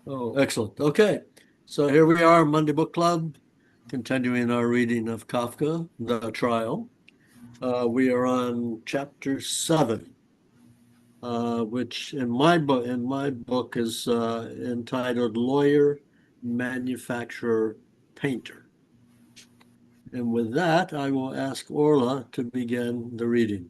Oh, excellent. Okay. So here we are, Monday Book Club, continuing our reading of Kafka, The Trial. We are on chapter 7, which in my book is entitled Lawyer, Manufacturer, Painter. And with that, I will ask Orla to begin the reading.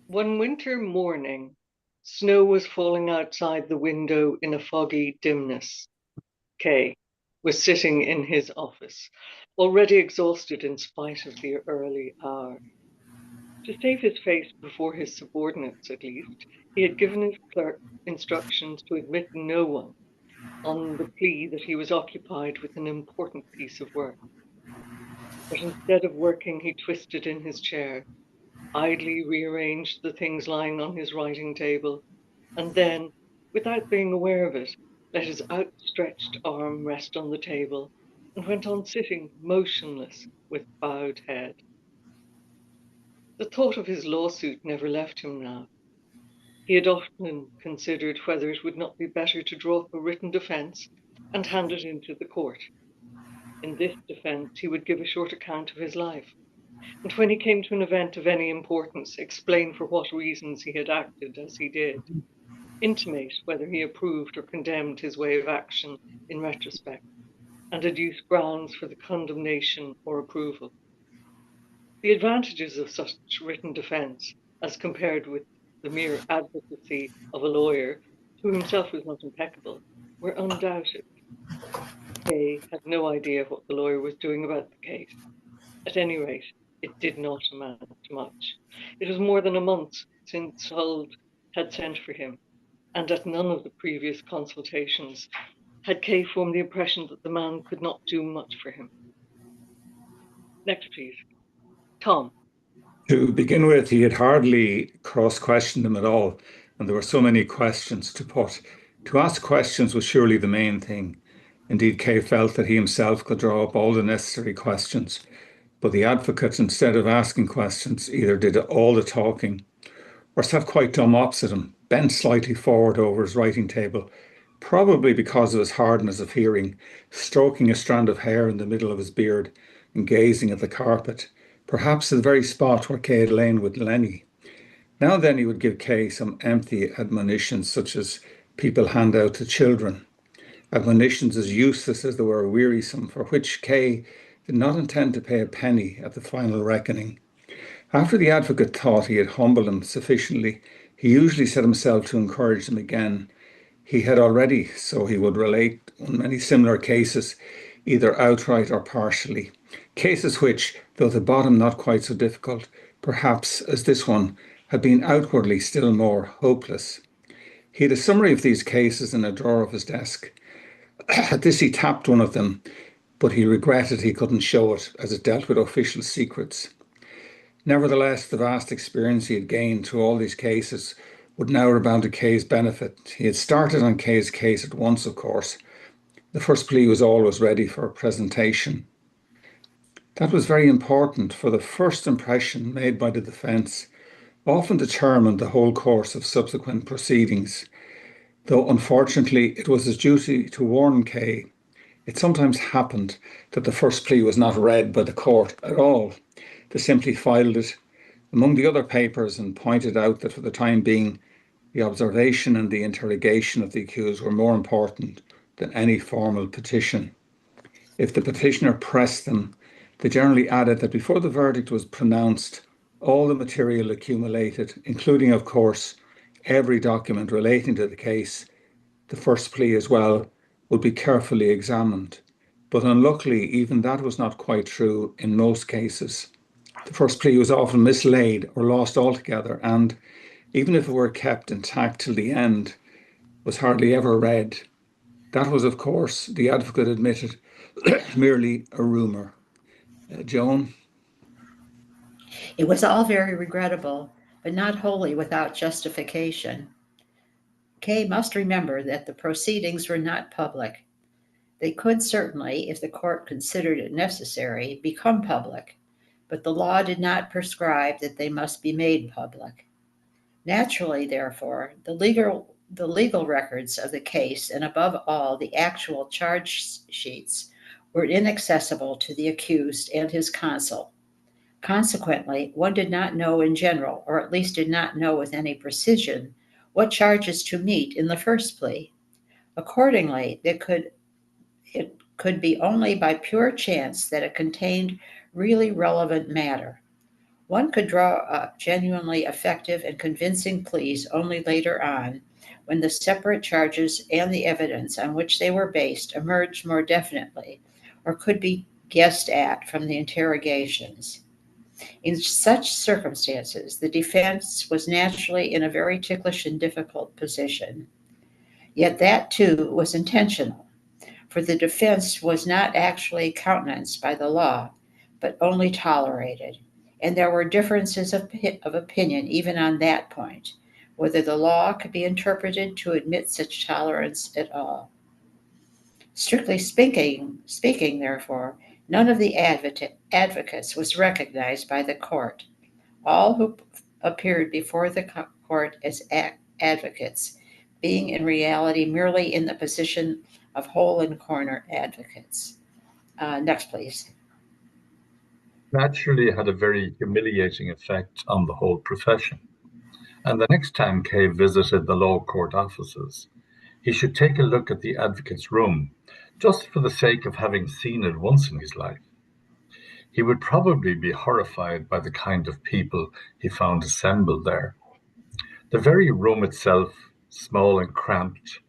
One winter morning, snow was falling outside the window in a foggy dimness. Kay was sitting in his office, already exhausted in spite of the early hour. To save his face before his subordinates, at least, he had given his clerk instructions to admit no one on the plea that he was occupied with an important piece of work. But instead of working, he twisted in his chair, idly rearranged the things lying on his writing table, and then, without being aware of it, let his outstretched arm rest on the table and went on sitting motionless with bowed head. The thought of his lawsuit never left him now. He had often considered whether it would not be better to draw up a written defense and hand it into the court. In this defense, he would give a short account of his life, and when he came to an event of any importance, explain for what reasons he had acted as he did, intimate whether he approved or condemned his way of action in retrospect, and adduce grounds for the condemnation or approval. The advantages of such written defense, as compared with the mere advocacy of a lawyer, who himself was not impeccable, were undoubted. Kay had no idea what the lawyer was doing about the case. At any rate, it did not amount to much. It was more than a month since Huld had sent for him, and at none of the previous consultations had Kay formed the impression that the man could not do much for him. Next, please. Tom. To begin with, he had hardly cross-questioned him at all, and there were so many questions to put. To ask questions was surely the main thing. Indeed, Kay felt that he himself could draw up all the necessary questions. But the advocate, instead of asking questions, either did all the talking or sat quite dumb opposite him, bent slightly forward over his writing table, probably because of his hardness of hearing, stroking a strand of hair in the middle of his beard and gazing at the carpet, perhaps the very spot where Kay had lain with Lenny. Now and then he would give Kay some empty admonitions, such as people hand out to children, admonitions as useless as they were wearisome, for which Kay did not intend to pay a penny at the final reckoning. After the advocate thought he had humbled him sufficiently, he usually set himself to encourage him again. He had already, so he would relate, on many similar cases, either outright or partially. Cases which, though at the bottom not quite so difficult, perhaps as this one, had been outwardly still more hopeless. He had a summary of these cases in a drawer of his desk. At this he tapped one of them, but he regretted he couldn't show it, as it dealt with official secrets. Nevertheless, the vast experience he had gained through all these cases would now redound to Kay's benefit. He had started on Kay's case at once, of course. The first plea was always ready for presentation. That was very important, for the first impression made by the defence often determined the whole course of subsequent proceedings. Though unfortunately it was his duty to warn Kay, it sometimes happened that the first plea was not read by the court at all. They simply filed it among the other papers and pointed out that for the time being, the observation and the interrogation of the accused were more important than any formal petition. If the petitioner pressed them, they generally added that before the verdict was pronounced, all the material accumulated, including, of course, every document relating to the case, the first plea as well, would be carefully examined. But unluckily, even that was not quite true in most cases. The first plea was often mislaid or lost altogether, and even if it were kept intact till the end, was hardly ever read. That was, of course, the advocate admitted, merely a rumour. Joan? It was all very regrettable, but not wholly without justification. Kay must remember that the proceedings were not public. They could certainly, if the court considered it necessary, become public, but the law did not prescribe that they must be made public. Naturally, therefore, the the legal records of the case, and above all, the actual charge sheets, were inaccessible to the accused and his counsel. Consequently, one did not know in general, or at least did not know with any precision, what charges to meet in the first plea. Accordingly, it could be only by pure chance that it contained really relevant matter. One could draw up genuinely effective and convincing pleas only later on, when the separate charges and the evidence on which they were based emerged more definitely, or could be guessed at from the interrogations. In such circumstances, the defense was naturally in a very ticklish and difficult position. Yet that, too, was intentional, for the defense was not actually countenanced by the law, but only tolerated. And there were differences of opinion even on that point, whether the law could be interpreted to admit such tolerance at all. Strictly speaking, therefore, none of the advocates was recognized by the court. All who appeared before the court as advocates, being in reality merely in the position of hole and corner advocates. Next, please. Naturally had a very humiliating effect on the whole profession. And the next time Kay visited the law court offices, he should take a look at the advocate's room, just for the sake of having seen it once in his life. He would probably be horrified by the kind of people he found assembled there. The very room itself, small and cramped,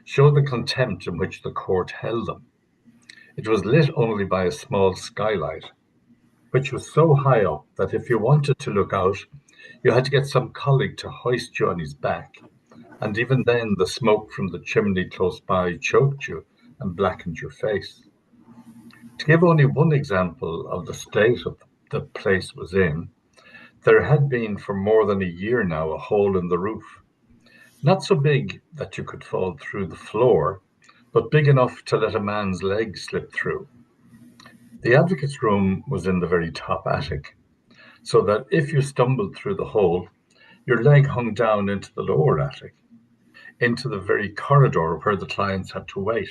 showed the contempt in which the court held them. It was lit only by a small skylight, which was so high up that if you wanted to look out, you had to get some colleague to hoist you on his back, and even then the smoke from the chimney close by choked you and blackened your face. To give only one example of the state of the place was in, there had been for more than a year now a hole in the roof, not so big that you could fall through the floor, but big enough to let a man's leg slip through. The advocate's room was in the very top attic, so that if you stumbled through the hole, your leg hung down into the lower attic, into the very corridor where the clients had to wait.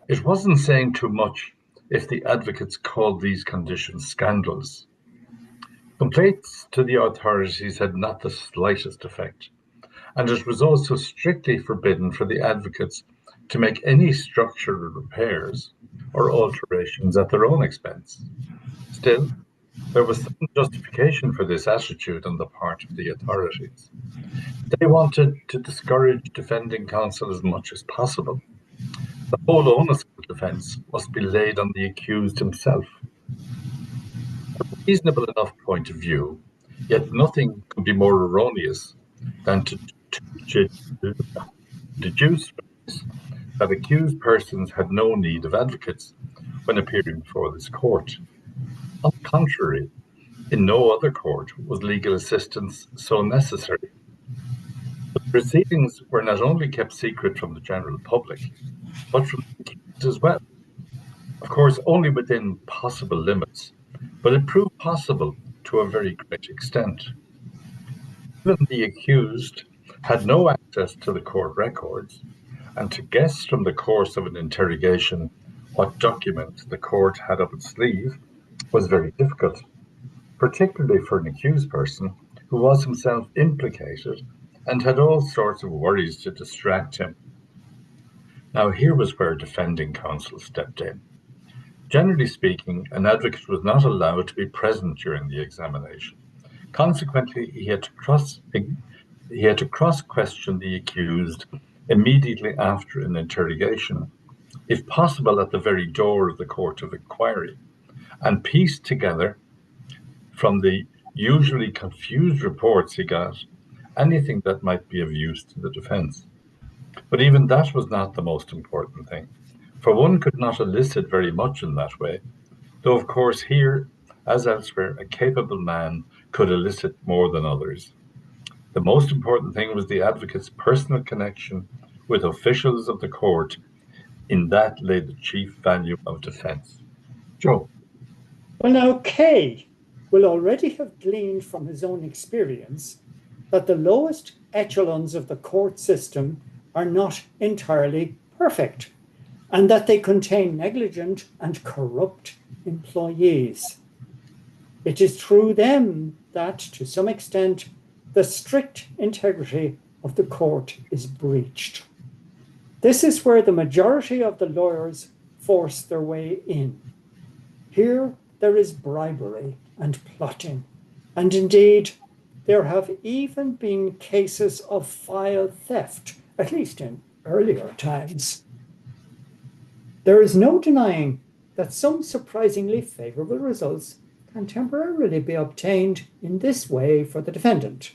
It wasn't saying too much if the advocates called these conditions scandalous. Complaints to the authorities had not the slightest effect, and it was also strictly forbidden for the advocates to make any structural repairs or alterations at their own expense. Still, there was some justification for this attitude on the part of the authorities. They wanted to discourage defending counsel as much as possible. The whole onus of the defense must be laid on the accused himself. A reasonable enough point of view, yet nothing could be more erroneous than to deduce from this that accused persons had no need of advocates when appearing before this court. On the contrary, in no other court was legal assistance so necessary. The proceedings were not only kept secret from the general public, but from the accused as well. Of course, only within possible limits, but it proved possible to a very great extent. Even the accused had no access to the court records, and to guess from the course of an interrogation what document the court had up its sleeve was very difficult, particularly for an accused person who was himself implicated and had all sorts of worries to distract him. Now, here was where defending counsel stepped in. Generally speaking, an advocate was not allowed to be present during the examination. Consequently, he had to cross-question the accused immediately after an interrogation, if possible at the very door of the court of inquiry, and piece together from the usually confused reports he got anything that might be of use to the defense. But even that was not the most important thing, for one could not elicit very much in that way, though of course here, as elsewhere, a capable man could elicit more than others. The most important thing was the advocate's personal connection with officials of the court. In that lay the chief value of defense. Joe. Well, now, Kay will already have gleaned from his own experience that the lowest echelons of the court system are not entirely perfect, and that they contain negligent and corrupt employees. It is through them that, to some extent, the strict integrity of the court is breached. This is where the majority of the lawyers force their way in. Here there is bribery and plotting, and indeed there have even been cases of file theft, at least in earlier times. There is no denying that some surprisingly favorable results can temporarily be obtained in this way for the defendant.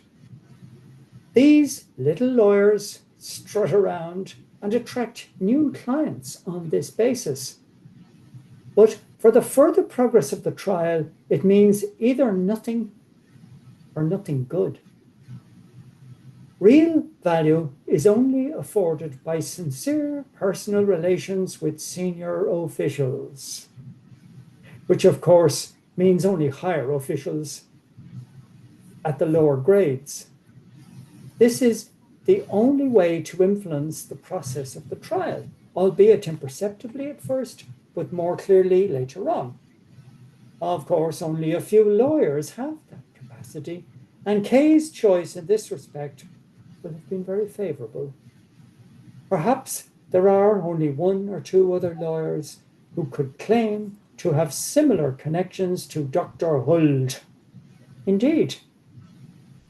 These little lawyers strut around and attract new clients on this basis. But for the further progress of the trial, it means either nothing or nothing good. Real value is only afforded by sincere personal relations with senior officials, which of course means only higher officials at the lower grades. This is the only way to influence the process of the trial, albeit imperceptibly at first, but more clearly later on. Of course, only a few lawyers have that capacity, and Kay's choice in this respect will have been very favorable. Perhaps there are only one or two other lawyers who could claim to have similar connections to Dr. Huld. Indeed,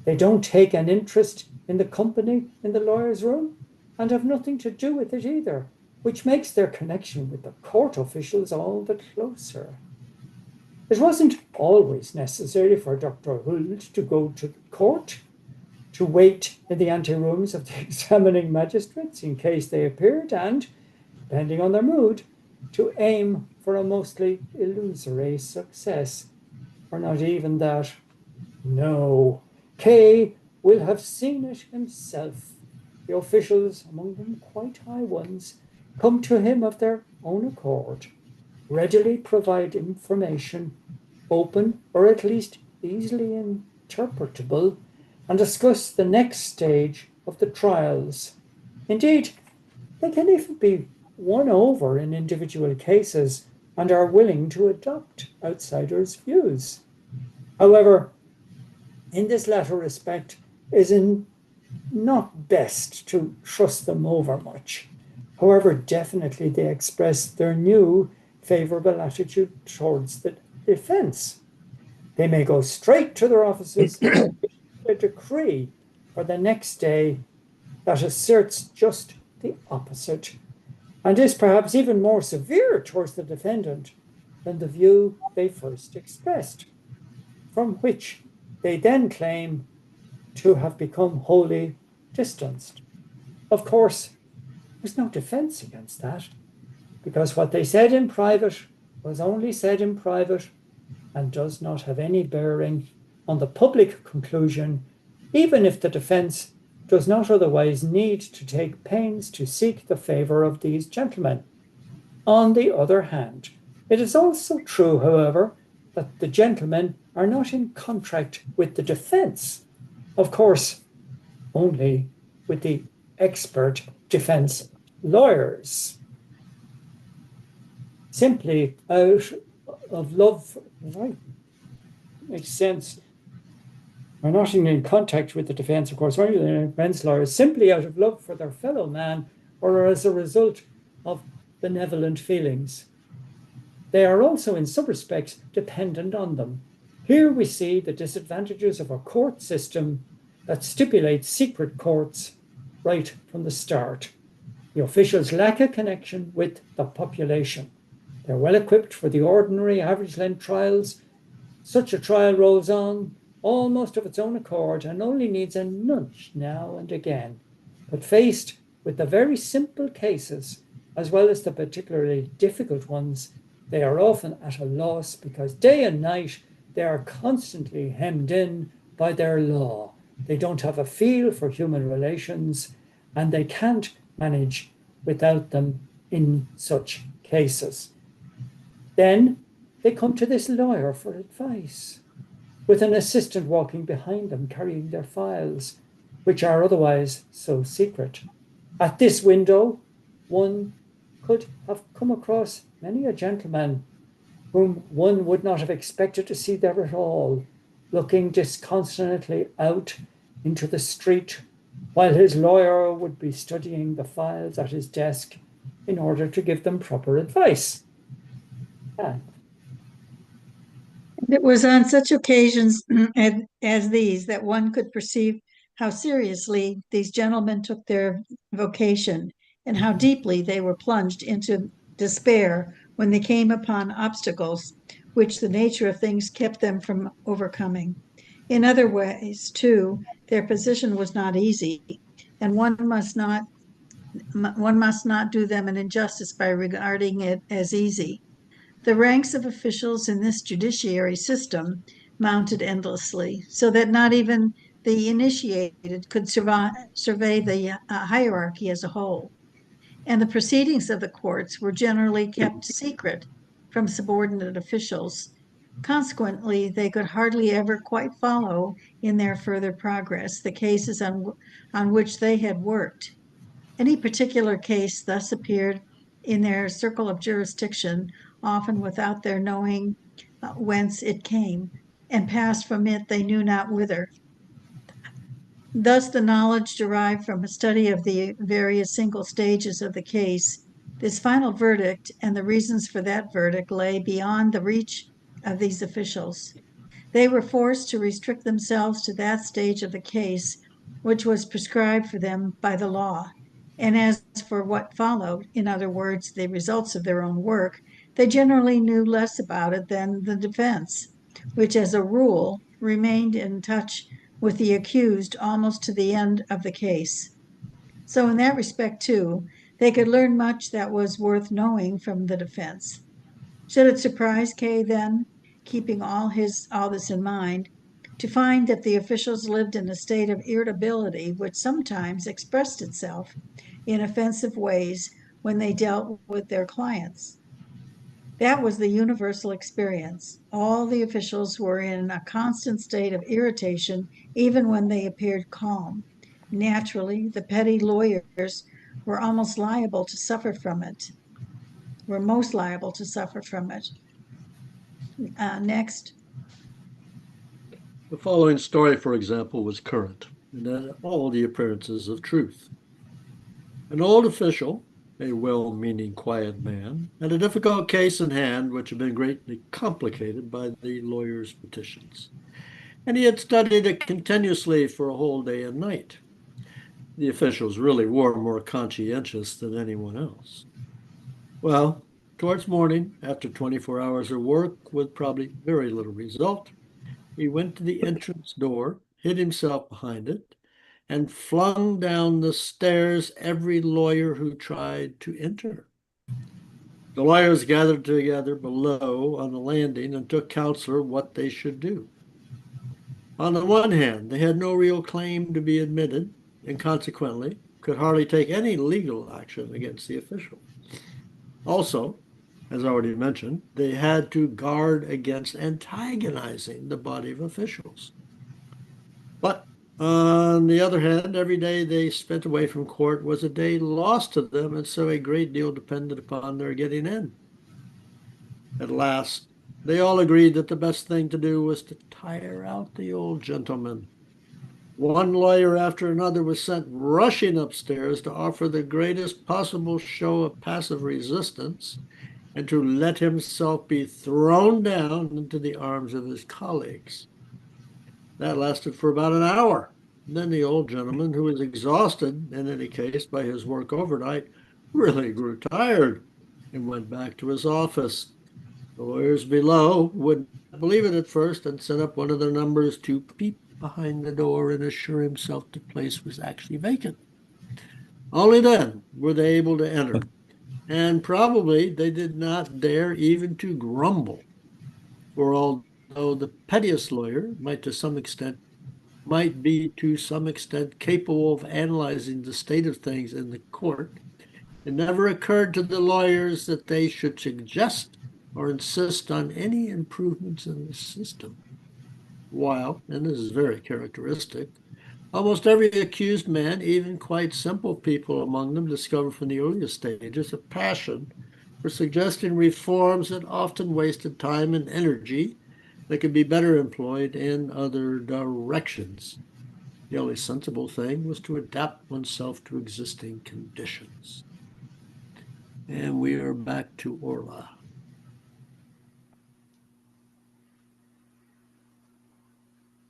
they don't take an interest in the company in the lawyer's room and have nothing to do with it either, which makes their connection with the court officials all the closer. It wasn't always necessary for Dr. Huld to go to court, to wait in the anterooms of the examining magistrates in case they appeared, and, depending on their mood, to aim for a mostly illusory success, or not even that. No, Kay will have seen it himself. The officials, among them quite high ones, come to him of their own accord, readily provide information, open or at least easily interpretable, and discuss the next stage of the trials. Indeed, they can even be won over in individual cases and are willing to adopt outsiders' views. However, in this latter respect, it is not best to trust them over much. However, definitely they express their new favorable attitude towards the defense. They may go straight to their offices and issue a decree for the next day that asserts just the opposite, and is perhaps even more severe towards the defendant than the view they first expressed, from which they then claim to have become wholly distanced. Of course, there's no defense against that, because what they said in private was only said in private and does not have any bearing on the public conclusion, even if the defense does not otherwise need to take pains to seek the favor of these gentlemen. On the other hand, it is also true, however, that the gentlemen are not in contract with the defense, of course, only with the expert defense lawyers. Simply out of love, right? Makes sense. Are not in contact with the defense, of course, only the defense lawyers, simply out of love for their fellow man or as a result of benevolent feelings. They are also, in some respects, dependent on them. Here we see the disadvantages of a court system that stipulates secret courts right from the start. The officials lack a connection with the population. They're well equipped for the ordinary average length trials. Such a trial rolls on almost of its own accord and only needs a nudge now and again. But faced with the very simple cases, as well as the particularly difficult ones, they are often at a loss because day and night they are constantly hemmed in by their law. They don't have a feel for human relations, and they can't manage without them in such cases. Then they come to this lawyer for advice, with an assistant walking behind them carrying their files. which are otherwise so secret. At this window, one could have come across many a gentleman whom one would not have expected to see there at all, looking disconsolately out into the street, while his lawyer would be studying the files at his desk in order to give them proper advice. And it was on such occasions as these that one could perceive how seriously these gentlemen took their vocation and how deeply they were plunged into despair when they came upon obstacles which the nature of things kept them from overcoming. In other ways, too, their position was not easy, and one must not do them an injustice by regarding it as easy. The ranks of officials in this judiciary system mounted endlessly, so that not even the initiated could survey the hierarchy as a whole. And the proceedings of the courts were generally kept secret from subordinate officials. Consequently, they could hardly ever quite follow in their further progress the cases on which they had worked. Any particular case thus appeared in their circle of jurisdiction, often without their knowing whence it came, and passed from it they knew not whither. Thus, the knowledge derived from a study of the various single stages of the case, this final verdict and the reasons for that verdict lay beyond the reach of these officials. They were forced to restrict themselves to that stage of the case which was prescribed for them by the law. And as for what followed, in other words, the results of their own work, they generally knew less about it than the defense, which as a rule remained in touch with the accused almost to the end of the case. So in that respect, too, they could learn much that was worth knowing from the defense. Should it surprise Kay then, keeping all this in mind, to find that the officials lived in a state of irritability which sometimes expressed itself in offensive ways when they dealt with their clients? That was the universal experience. All the officials were in a constant state of irritation, even when they appeared calm. Naturally, the petty lawyers were most liable to suffer from it. Next. The following story, for example, was current and had all the appearances of truth. An old official, a well-meaning, quiet man, had a difficult case in hand which had been greatly complicated by the lawyer's petitions, and he had studied it continuously for a whole day and night. The officials really were more conscientious than anyone else. Well, towards morning, after 24 hours of work with probably very little result, he went to the entrance door, hid himself behind it, and flung down the stairs every lawyer who tried to enter. The lawyers gathered together below on the landing and took counsel of what they should do. On the one hand, they had no real claim to be admitted, and consequently could hardly take any legal action against the official. Also, as already mentioned, they had to guard against antagonizing the body of officials. But on the other hand, every day they spent away from court was a day lost to them, and so a great deal depended upon their getting in. At last, they all agreed that the best thing to do was to tire out the old gentleman. One lawyer after another was sent rushing upstairs to offer the greatest possible show of passive resistance and to let himself be thrown down into the arms of his colleagues. That lasted for about an hour. Then the old gentleman, who was exhausted in any case by his work overnight, really grew tired and went back to his office. The lawyers below wouldn't believe it at first and sent up one of their numbers to peep behind the door and assure himself the place was actually vacant. Only then were they able to enter, and probably they did not dare even to grumble, for although the pettiest lawyer might be to some extent capable of analyzing the state of things in the court, it never occurred to the lawyers that they should suggest or insist on any improvements in the system. While, and this is very characteristic, Almost every accused man, even quite simple people among them, discovered from the earliest stages a passion for suggesting reforms that often wasted time and energy that could be better employed in other directions. The only sensible thing was to adapt oneself to existing conditions. And we are back to Orla.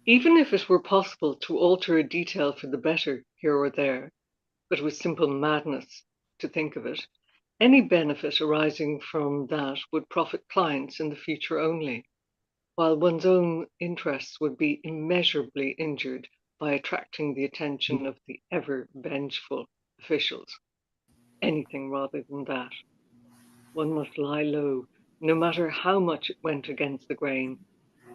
Even if it were possible to alter a detail for the better here or there, but it was simple madness to think of it, any benefit arising from that would profit clients in the future only, while one's own interests would be immeasurably injured by attracting the attention of the ever vengeful officials. Anything rather than that. One must lie low, no matter how much it went against the grain,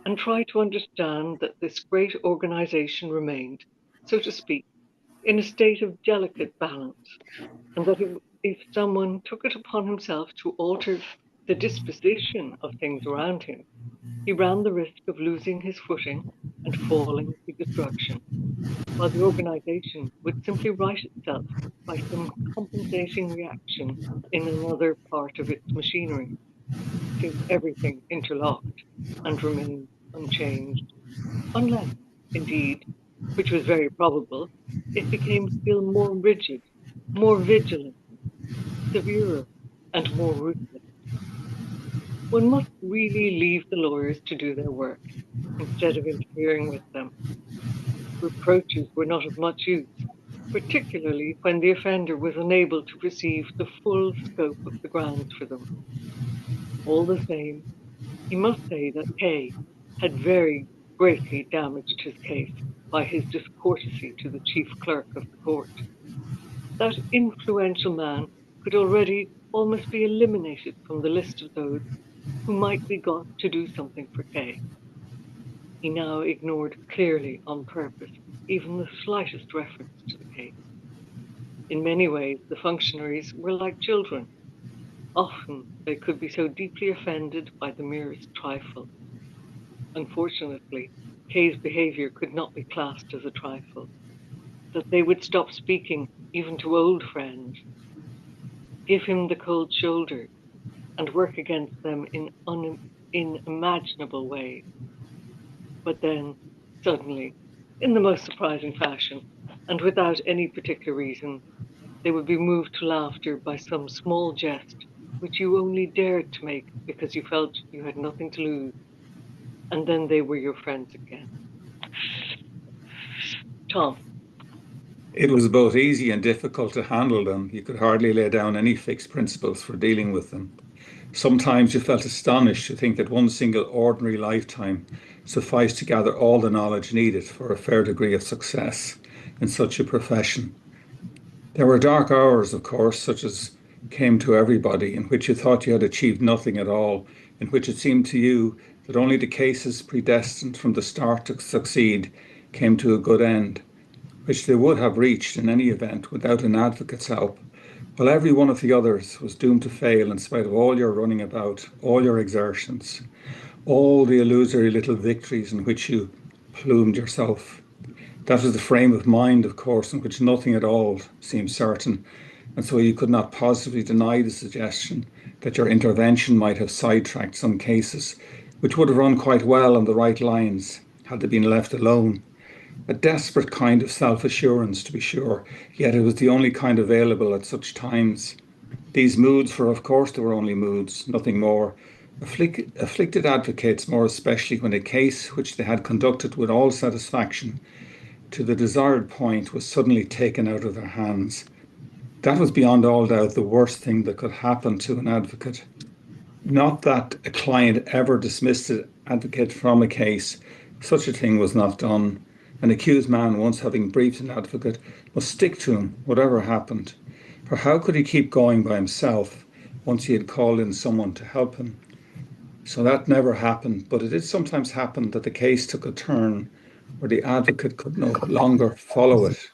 and try to understand that this great organization remained, so to speak, in a state of delicate balance, and that if someone took it upon himself to alter the disposition of things around him, he ran the risk of losing his footing and falling to destruction, while the organization would simply right itself by some compensating reaction in another part of its machinery, since everything interlocked and remained unchanged, unless, indeed, which was very probable, it became still more rigid, more vigilant, severer, and more ruthless. One must really leave the lawyers to do their work, instead of interfering with them. Reproaches were not of much use, particularly when the offender was unable to perceive the full scope of the grounds for them. All the same, he must say that Kay had very greatly damaged his case by his discourtesy to the chief clerk of the court. That influential man could already almost be eliminated from the list of those who might be got to do something for Kay. He now ignored clearly on purpose even the slightest reference to the case. In many ways, the functionaries were like children. Often they could be so deeply offended by the merest trifle. Unfortunately, Kay's behavior could not be classed as a trifle, that they would stop speaking even to old friends, give him the cold shoulder, and work against them in unimaginable ways. But then, suddenly, in the most surprising fashion, and without any particular reason, they would be moved to laughter by some small jest which you only dared to make because you felt you had nothing to lose, and then they were your friends again. Tom. It was both easy and difficult to handle them. You could hardly lay down any fixed principles for dealing with them. Sometimes you felt astonished to think that one single ordinary lifetime sufficed to gather all the knowledge needed for a fair degree of success in such a profession. There were dark hours, of course, such as came to everybody, in which you thought you had achieved nothing at all, in which it seemed to you that only the cases predestined from the start to succeed came to a good end, which they would have reached in any event without an advocate's help, while every one of the others was doomed to fail in spite of all your running about, all your exertions, all the illusory little victories in which you plumed yourself. That was the frame of mind, of course, in which nothing at all seemed certain, and so you could not possibly deny the suggestion that your intervention might have sidetracked some cases, which would have run quite well on the right lines had they been left alone. A desperate kind of self-assurance, to be sure, yet it was the only kind available at such times. These moods, for of course they were only moods, nothing more, afflicted advocates more especially when a case which they had conducted with all satisfaction to the desired point was suddenly taken out of their hands. That was beyond all doubt the worst thing that could happen to an advocate. Not that a client ever dismissed an advocate from a case. Such a thing was not done. An accused man, once having briefed an advocate, must stick to him, whatever happened. For how could he keep going by himself once he had called in someone to help him? So that never happened, but it did sometimes happen that the case took a turn where the advocate could no longer follow it.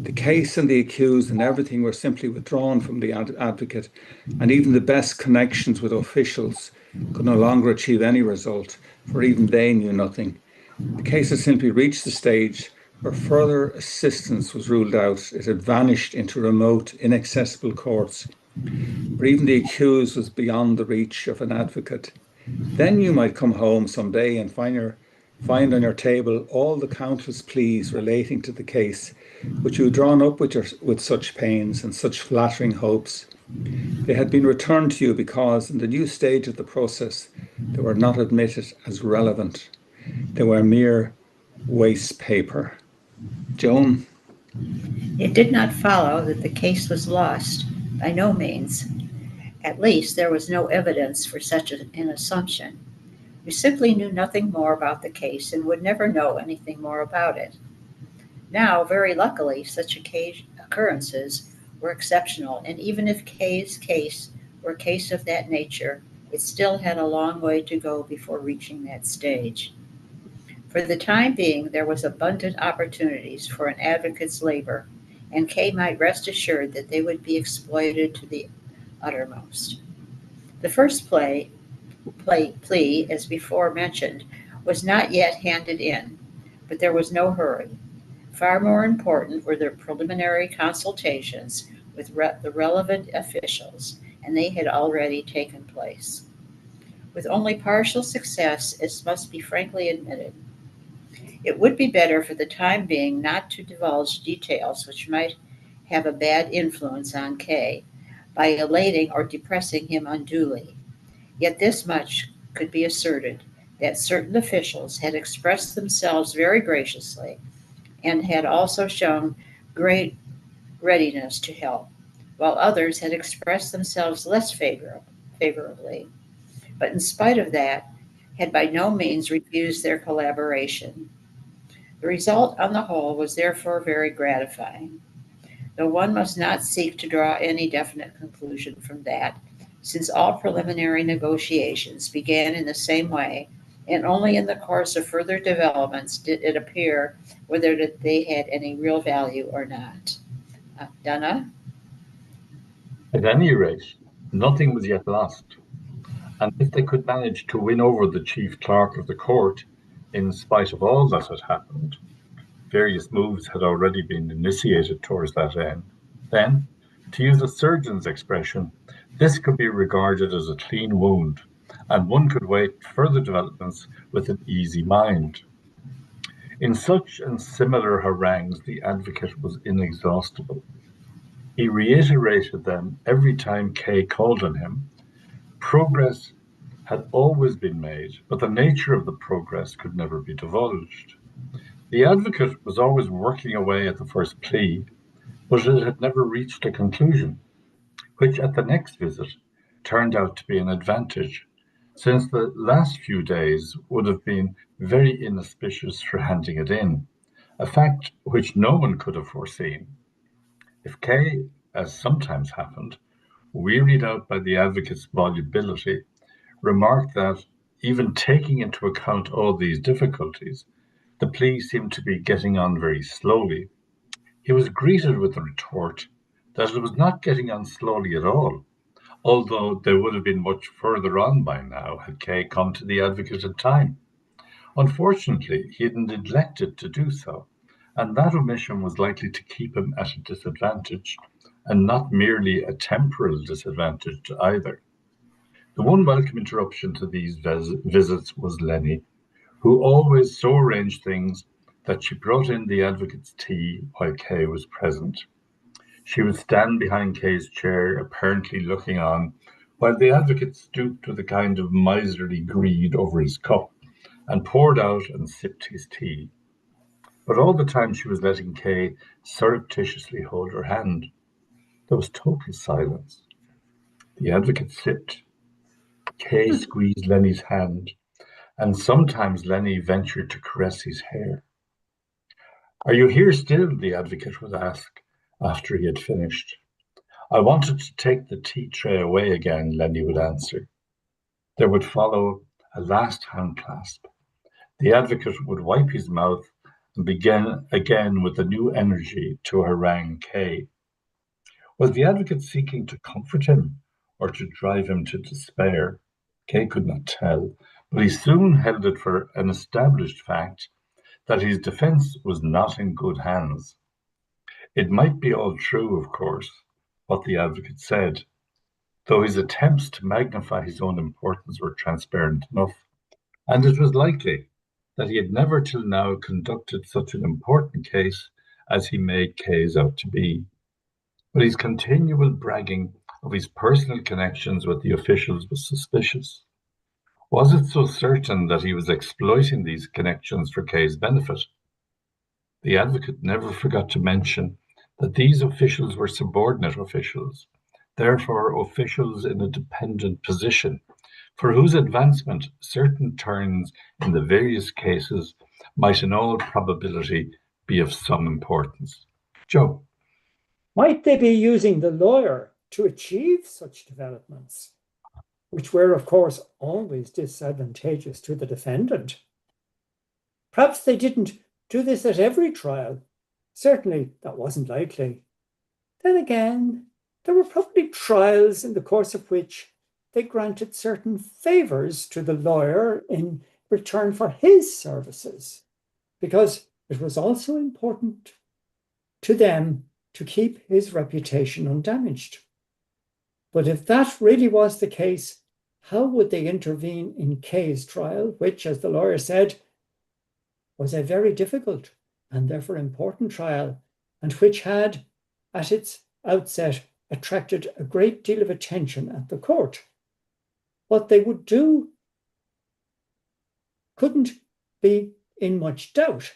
The case and the accused and everything were simply withdrawn from the advocate, and even the best connections with officials could no longer achieve any result, for even they knew nothing. The case had simply reached the stage Where further assistance was ruled out, it had vanished into remote, inaccessible courts, where even the accused was beyond the reach of an advocate. Then you might come home some day and find on your table all the countless pleas relating to the case, which you had drawn up with such pains and such flattering hopes. They had been returned to you because, in the new stage of the process, they were not admitted as relevant. They were mere waste paper. Joan? It did not follow that the case was lost, by no means. At least there was no evidence for such an assumption. We simply knew nothing more about the case and would never know anything more about it. Now, very luckily, such occurrences were exceptional, and even if Kay's case were a case of that nature, it still had a long way to go before reaching that stage. For the time being, there was abundant opportunities for an advocate's labor, and Kay might rest assured that they would be exploited to the uttermost. The first plea, as before mentioned, was not yet handed in, but there was no hurry. Far more important were the preliminary consultations with the relevant officials, and they had already taken place. With only partial success, as must be frankly admitted, it would be better for the time being not to divulge details which might have a bad influence on Kay by elating or depressing him unduly. Yet this much could be asserted, that certain officials had expressed themselves very graciously and had also shown great readiness to help, while others had expressed themselves less favorably, but in spite of that, had by no means refused their collaboration. The result on the whole was therefore very gratifying, though one must not seek to draw any definite conclusion from that, since all preliminary negotiations began in the same way, and only in the course of further developments did it appear whether they had any real value or not. Donna? At any rate, nothing was yet lost, and if they could manage to win over the chief clerk of the court, in spite of all that had happened, various moves had already been initiated towards that end, then, to use a surgeon's expression, this could be regarded as a clean wound, and one could wait further developments with an easy mind. In such and similar harangues, the advocate was inexhaustible. He reiterated them every time Kay called on him. Progress had always been made, but the nature of the progress could never be divulged. The advocate was always working away at the first plea, but it had never reached a conclusion, which at the next visit turned out to be an advantage, since the last few days would have been very inauspicious for handing it in, a fact which no one could have foreseen. If Kay, as sometimes happened, wearied out by the advocate's volubility, remarked that, even taking into account all these difficulties, the plea seemed to be getting on very slowly, he was greeted with the retort that it was not getting on slowly at all, although they would have been much further on by now had Kay come to the advocate in time. Unfortunately, he had neglected to do so, and that omission was likely to keep him at a disadvantage, and not merely a temporal disadvantage either. The one welcome interruption to these visits was Lenny, who always so arranged things that she brought in the advocate's tea while Kay was present. She would stand behind Kay's chair, apparently looking on, while the advocate stooped with a kind of miserly greed over his cup and poured out and sipped his tea. But all the time she was letting Kay surreptitiously hold her hand. There was total silence. The advocate sipped. Kay squeezed Lenny's hand, and sometimes Lenny ventured to caress his hair. "Are you here still?" the advocate would ask after he had finished. "I wanted to take the tea tray away again," Lenny would answer. There would follow a last hand clasp. The advocate would wipe his mouth and begin again with a new energy to harangue Kay. Was the advocate seeking to comfort him or to drive him to despair? Kay could not tell, but he soon held it for an established fact that his defense was not in good hands. It might be all true, of course, what the advocate said, though his attempts to magnify his own importance were transparent enough, and it was likely that he had never till now conducted such an important case as he made Kay's out to be. But his continual bragging of his personal connections with the officials was suspicious. Was it so certain that he was exploiting these connections for Kay's benefit? The advocate never forgot to mention that these officials were subordinate officials, therefore officials in a dependent position, for whose advancement certain turns in the various cases might in all probability be of some importance. Joe. Might they be using the lawyer to achieve such developments, which were, of course, always disadvantageous to the defendant? Perhaps they didn't do this at every trial. Certainly, that wasn't likely. Then again, there were probably trials in the course of which they granted certain favors to the lawyer in return for his services, because it was also important to them to keep his reputation undamaged. But if that really was the case, how would they intervene in Kay's trial, which, as the lawyer said, was a very difficult and therefore important trial, and which had, at its outset, attracted a great deal of attention at the court? What they would do couldn't be in much doubt.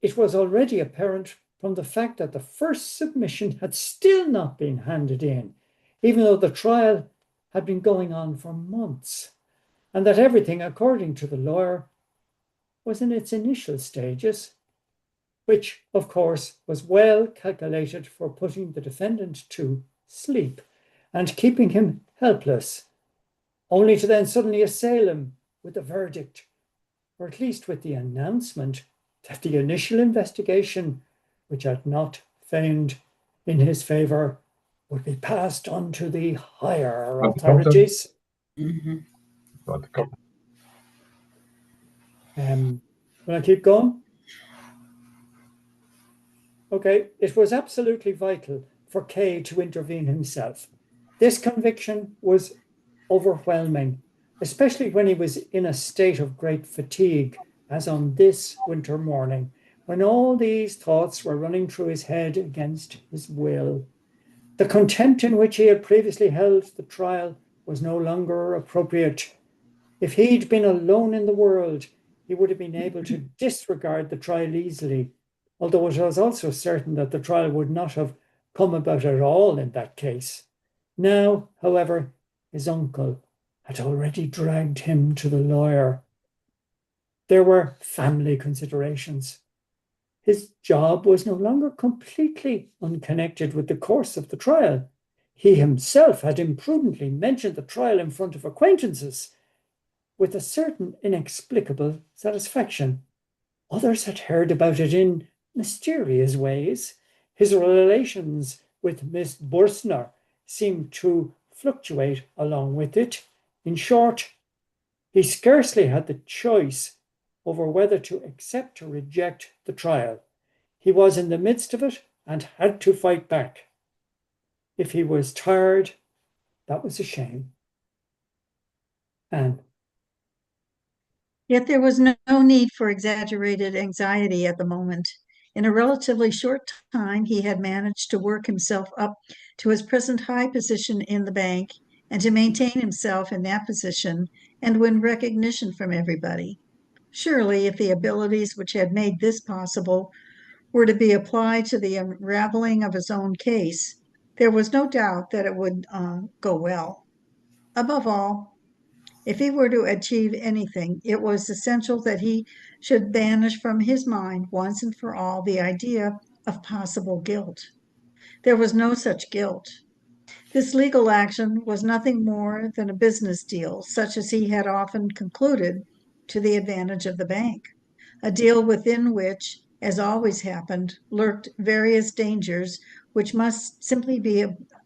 It was already apparent from the fact that the first submission had still not been handed in, even though the trial had been going on for months, and that everything, according to the lawyer, was in its initial stages, which, of course, was well calculated for putting the defendant to sleep and keeping him helpless, only to then suddenly assail him with a verdict, or at least with the announcement that the initial investigation, which had not found in his favor, would be passed on to the higher authorities. Mhm. Will I keep going? Okay, it was absolutely vital for Kay to intervene himself. This conviction was overwhelming, especially when he was in a state of great fatigue, as on this winter morning, when all these thoughts were running through his head against his will. The contempt in which he had previously held the trial was no longer appropriate. If he'd been alone in the world, he would have been able to disregard the trial easily, although it was also certain that the trial would not have come about at all in that case. Now, however, his uncle had already dragged him to the lawyer. There were family considerations. His job was no longer completely unconnected with the course of the trial. He himself had imprudently mentioned the trial in front of acquaintances with a certain inexplicable satisfaction. Others had heard about it in mysterious ways. His relations with Miss Bursner seemed to fluctuate along with it. In short, he scarcely had the choice over whether to accept or reject the trial. He was in the midst of it and had to fight back. If he was tired, that was a shame. Anne. Yet there was no need for exaggerated anxiety at the moment. In a relatively short time, he had managed to work himself up to his present high position in the bank and to maintain himself in that position and win recognition from everybody. Surely, if the abilities which had made this possible were to be applied to the unraveling of his own case, there was no doubt that it would go well. Above all, if he were to achieve anything, it was essential that he should banish from his mind once and for all the idea of possible guilt. There was no such guilt. This legal action was nothing more than a business deal, such as he had often concluded to the advantage of the bank, a deal within which, as always happened, lurked various dangers which must simply be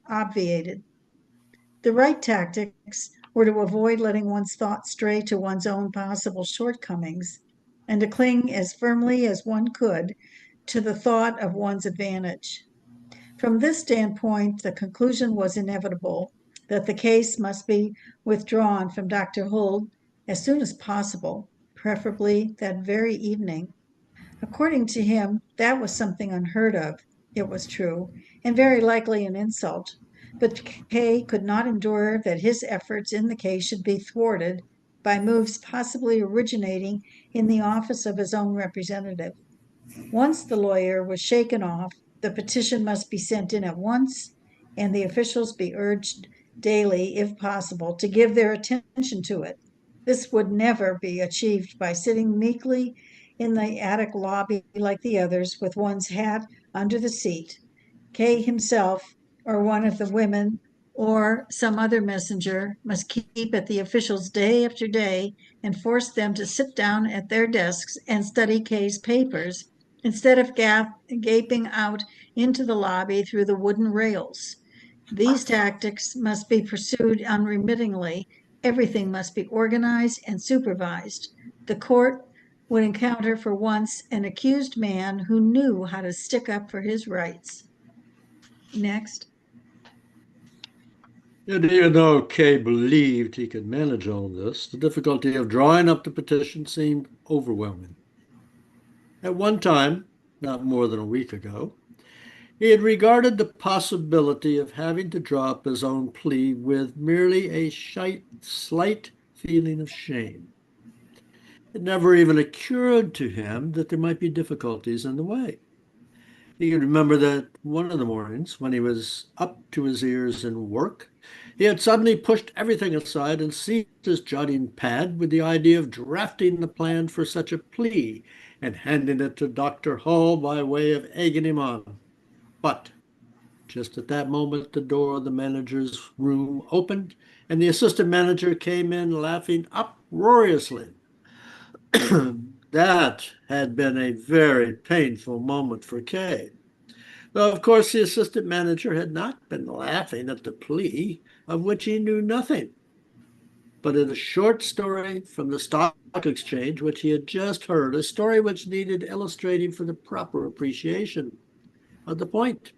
obviated. The right tactics were to avoid letting one's thoughts stray to one's own possible shortcomings and to cling as firmly as one could to the thought of one's advantage. From this standpoint, the conclusion was inevitable that the case must be withdrawn from Dr. Hull as soon as possible, preferably that very evening. According to him, that was something unheard of, it was true, and very likely an insult. But Kay could not endure that his efforts in the case should be thwarted by moves possibly originating in the office of his own representative. Once the lawyer was shaken off, the petition must be sent in at once, and the officials be urged daily, if possible, to give their attention to it. This would never be achieved by sitting meekly in the attic lobby like the others with one's hat under the seat. Kay himself, or one of the women, or some other messenger must keep at the officials day after day and force them to sit down at their desks and study Kay's papers instead of gaping out into the lobby through the wooden rails. These tactics must be pursued unremittingly. Everything must be organized and supervised. The court would encounter for once an accused man who knew how to stick up for his rights. Next. And even though Kay believed he could manage all this, the difficulty of drawing up the petition seemed overwhelming. At one time, not more than a week ago, he had regarded the possibility of having to draw up his own plea with merely a slight feeling of shame. It never even occurred to him that there might be difficulties in the way. He could remember that one of the mornings, when he was up to his ears in work, he had suddenly pushed everything aside and seized his jotting pad with the idea of drafting the plan for such a plea and handing it to Dr. Hull by way of egging him on. But just at that moment, the door of the manager's room opened, and the assistant manager came in laughing uproariously. That had been a very painful moment for Kay. Though, of course, the assistant manager had not been laughing at the plea, of which he knew nothing, but at a short story from the stock exchange, which he had just heard, a story which needed illustrating for the proper appreciation of the point.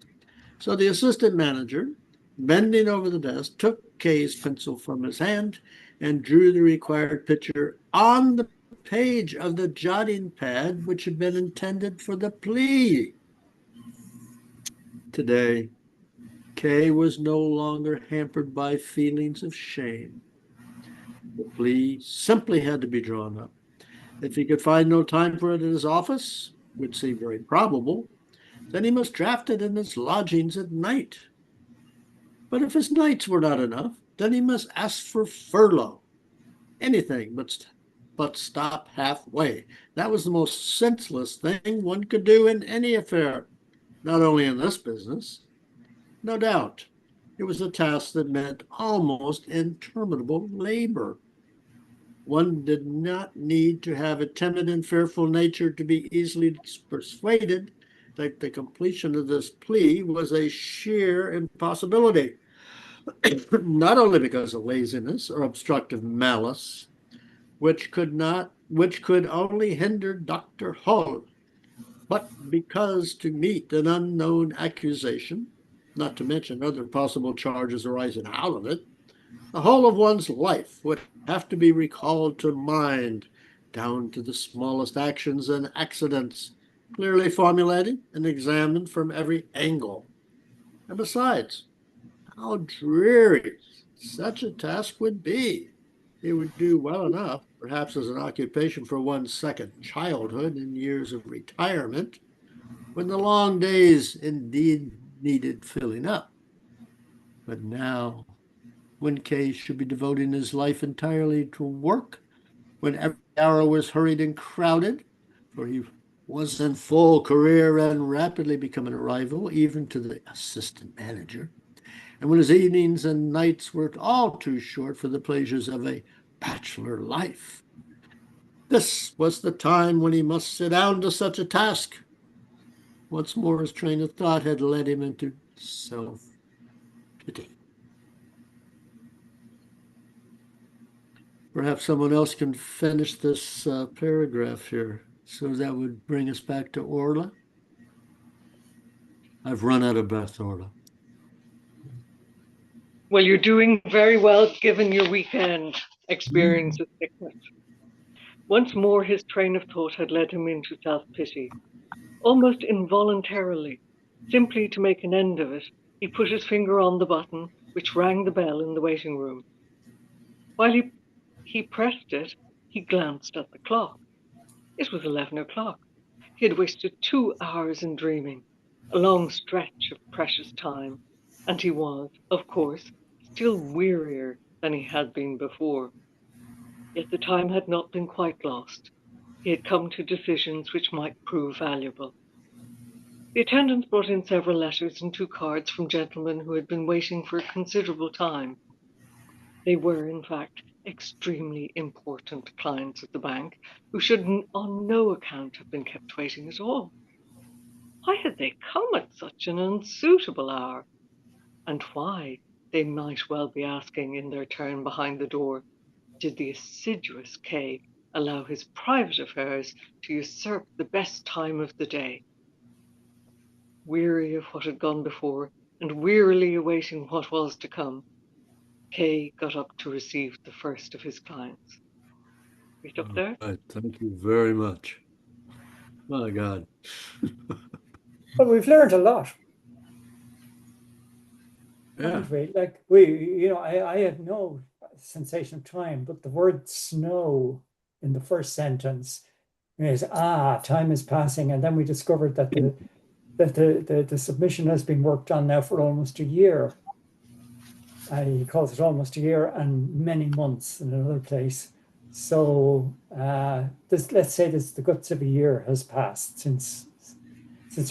So the assistant manager, bending over the desk, took Kay's pencil from his hand and drew the required picture on the page of the jotting pad which had been intended for the plea. Today, Kay was no longer hampered by feelings of shame. The plea simply had to be drawn up. If he could find no time for it in his office, which seemed very probable, then he must draft it in his lodgings at night. But if his nights were not enough, then he must ask for furlough. Anything but stop halfway. That was the most senseless thing one could do in any affair, not only in this business. No doubt, it was a task that meant almost interminable labor. One did not need to have a timid and fearful nature to be easily persuaded that the completion of this plea was a sheer impossibility, not only because of laziness or obstructive malice, which could only hinder Dr. Hull, but because to meet an unknown accusation, not to mention other possible charges arising out of it, the whole of one's life would have to be recalled to mind, down to the smallest actions and accidents, clearly formulated and examined from every angle. And besides, how dreary such a task would be. It would do well enough, perhaps as an occupation for one's second childhood in years of retirement, when the long days indeed needed filling up. But now, when Kay should be devoting his life entirely to work, when every hour was hurried and crowded, for he was in full career and rapidly becoming a rival even to the assistant manager, and when his evenings and nights were all too short for the pleasures of a bachelor life. This was the time when he must sit down to such a task. Once more his train of thought had led him into self-pity. Perhaps someone else can finish this paragraph here. So that would bring us back to Orla. I've run out of breath, Orla. – Well, you're doing very well given your weekend experience of sickness. Once more, his train of thought had led him into self-pity. Almost involuntarily, simply to make an end of it, he put his finger on the button which rang the bell in the waiting room. While he pressed it, he glanced at the clock. It was 11 o'clock. He had wasted 2 hours in dreaming, a long stretch of precious time, and he was, of course, still wearier than he had been before. Yet the time had not been quite lost. He had come to decisions which might prove valuable. The attendants brought in several letters and 2 cards from gentlemen who had been waiting for a considerable time. They were, in fact, extremely important clients at the bank who should on no account have been kept waiting at all. Why had they come at such an unsuitable hour? And why, they might well be asking in their turn behind the door, did the assiduous K allow his private affairs to usurp the best time of the day? Weary of what had gone before and wearily awaiting what was to come, K got up to receive the first of his clients. Read up there. Right, thank you very much. My God. But we've learned a lot. Yeah. Haven't we? Like I had no sensation of time, but the word snow in the first sentence is time is passing, and then we discovered that the submission has been worked on now for almost a year. He calls it almost a year and many months in another place. So let's say the guts of a year has passed since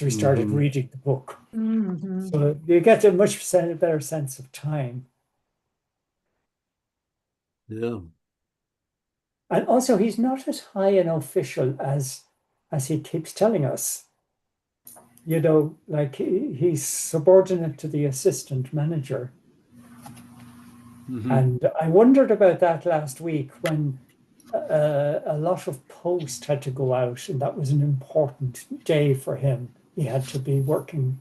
we started reading the book. Mm-hmm. So you get a much better sense of time. Yeah. And also, he's not as high an official as he keeps telling us. Like he's subordinate to the assistant manager. Mm-hmm. And I wondered about that last week when a lot of post had to go out, and that was an important day for him. He had to be working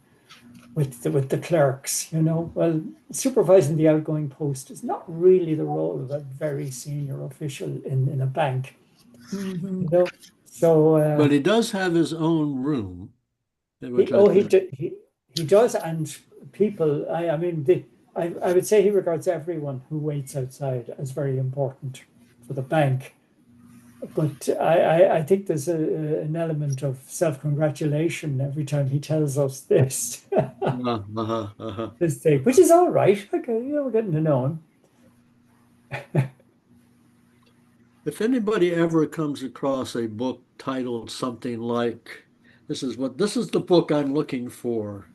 with the clerks, Well, supervising the outgoing post is not really the role of a very senior official in a bank, Mm-hmm. So, But he does have his own room. he does, and people. I would say he regards everyone who waits outside as very important for the bank. But I think there's an element of self-congratulation every time he tells us this. This thing, which is all right. Okay, we're getting to know him. If anybody ever comes across a book titled something like, this is the book I'm looking for,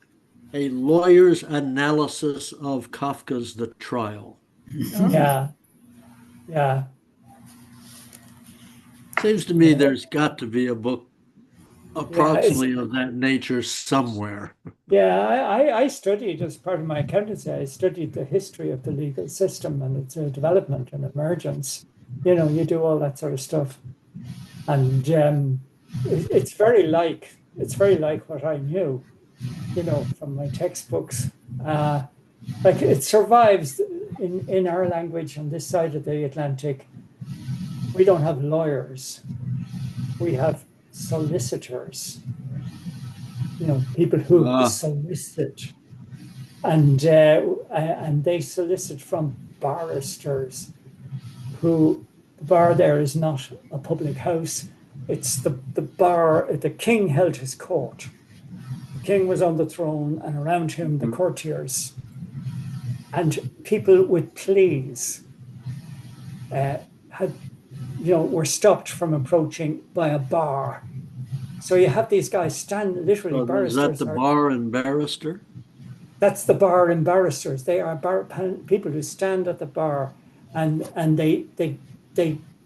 A Lawyer's Analysis of Kafka's The Trial. Yeah. Seems to me there's got to be a book approximately of that nature somewhere. Yeah, I studied, as part of my accountancy, I studied the history of the legal system and its development and emergence. You do all that sort of stuff. And it's very like what I knew, from my textbooks. Like it survives in our language on this side of the Atlantic. We don't have lawyers. We have solicitors. People who solicit, and they solicit from barristers. Who the bar there is not a public house. It's the bar. The king held his court. The king was on the throne, and around him the courtiers. And people with pleas were stopped from approaching by a bar. So you have these guys stand literally. So barristers. Is that the bar and barrister? That's the bar and barristers. They are people who stand at the bar, and they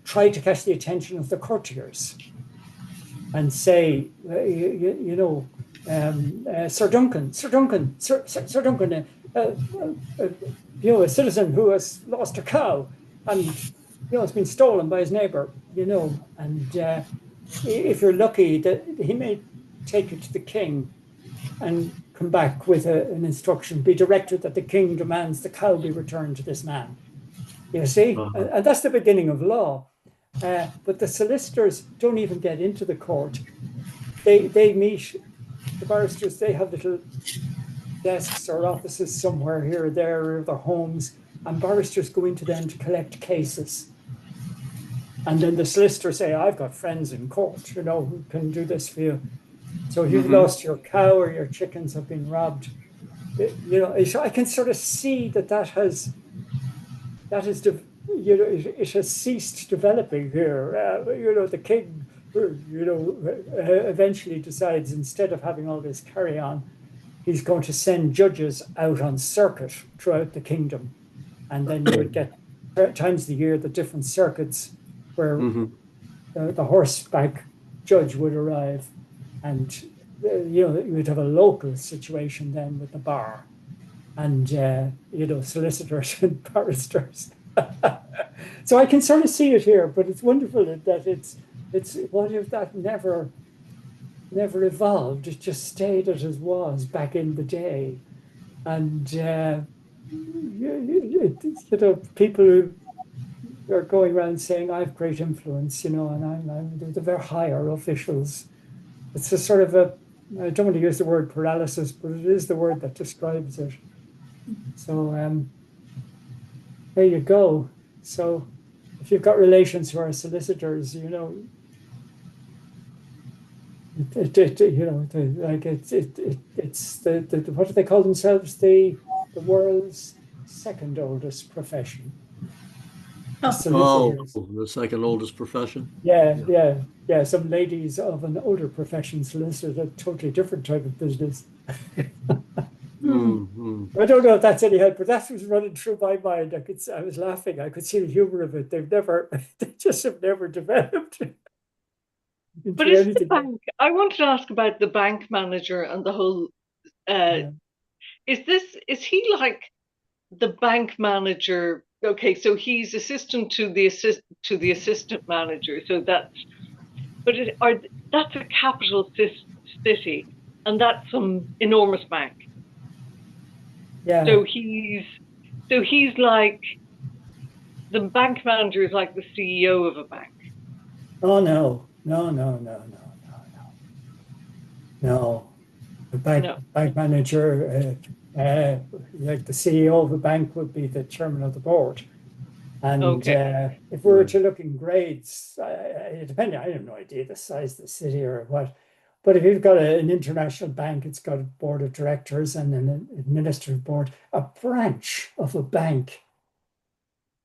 try to catch the attention of the courtiers, and say, Sir Duncan, a citizen who has lost a cow, and it's been stolen by his neighbor, and if you're lucky, that he may take it to the king and come back with an instruction, be directed that the king demands the cow be returned to this man. You see, and that's the beginning of law. But the solicitors don't even get into the court. They meet, the barristers, they have little desks or offices somewhere here or there, or their homes, and barristers go into them to collect cases. And then the solicitors say, I've got friends in court, who can do this for you. So if you've lost your cow or your chickens have been robbed, I can sort of see that it has ceased developing here. The king, eventually decides, instead of having all this carry on, he's going to send judges out on circuit throughout the kingdom. And then you would get times of the year, the different circuits where the horseback judge would arrive, and you would have a local situation then with the bar, and solicitors and barristers. So I can sort of see it here, but it's wonderful that it's what if that never evolved? It just stayed as it was back in the day, and people who are going around saying I have great influence, and I'm the very higher officials. It's a sort of I don't want to use the word paralysis, but it is the word that describes it. So there you go. So if you've got relations who are solicitors, it's the what do they call themselves? The world's second oldest profession. The second oldest profession? Yeah. Some ladies of an older profession solicited a totally different type of business. I don't know if that's any help, but that was running through my mind. I was laughing. I could see the humor of it. They just have never developed. But is the bank? I wanted to ask about the bank manager and the whole. Is he like the bank manager? Okay, so he's assistant to the assistant manager. So that's a capital city, and that's some enormous bank. Yeah. So he's like the bank manager is like the CEO of a bank. Oh no. The bank manager, like the CEO of a bank, would be the chairman of the board. And if we were to look in grades, depending, I have no idea the size of the city or what. But if you've got an international bank, it's got a board of directors and an administrative board. A branch of a bank,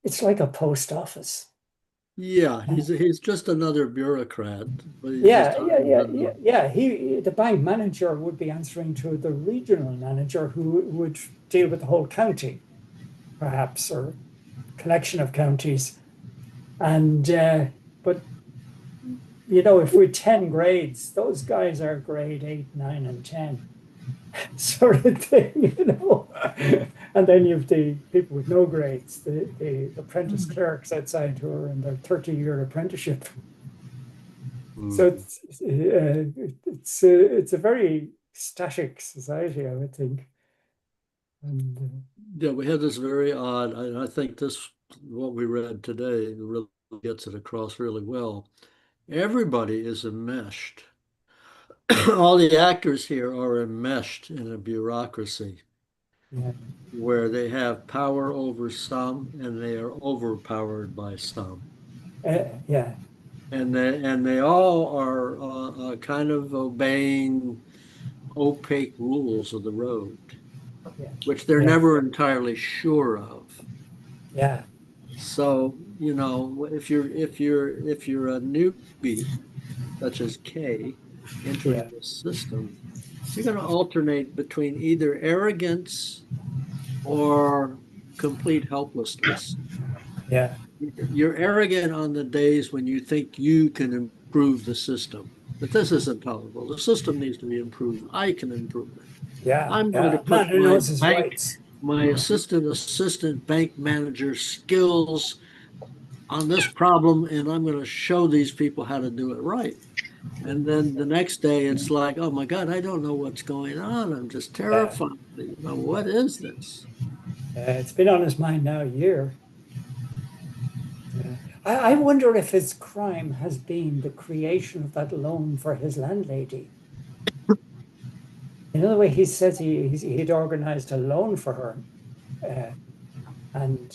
it's like a post office. Yeah, he's just another bureaucrat. Yeah. The bank manager would be answering to the regional manager, who would deal with the whole county, perhaps, or collection of counties. And but if we're 10 grades, those guys are grade 8, 9, and 10, sort of thing, And then you have the people with no grades, the apprentice clerks outside who are in their 30-year apprenticeship. So it's a very static society, I would think. And, we had this very odd, and I think what we read today really gets it across really well. Everybody is enmeshed. All the actors here are enmeshed in a bureaucracy where they have power over some and they are overpowered by some. And they all are kind of obeying opaque rules of the road, which they're never entirely sure of. Yeah. So if you're a newbie, such as Kay, entering the system, you're going to alternate between either arrogance or complete helplessness. Yeah. You're arrogant on the days when you think you can improve the system, but this isn't tolerable. The system needs to be improved. I can improve it. Yeah. I'm going to put my assistant bank manager skills on this problem, and I'm going to show these people how to do it right. And then the next day, it's like, oh my God, I don't know what's going on. I'm just terrified. You know, what is this? It's been on his mind now a year. I wonder if his crime has been the creation of that loan for his landlady. You know, the way he says he'd organized a loan for her. And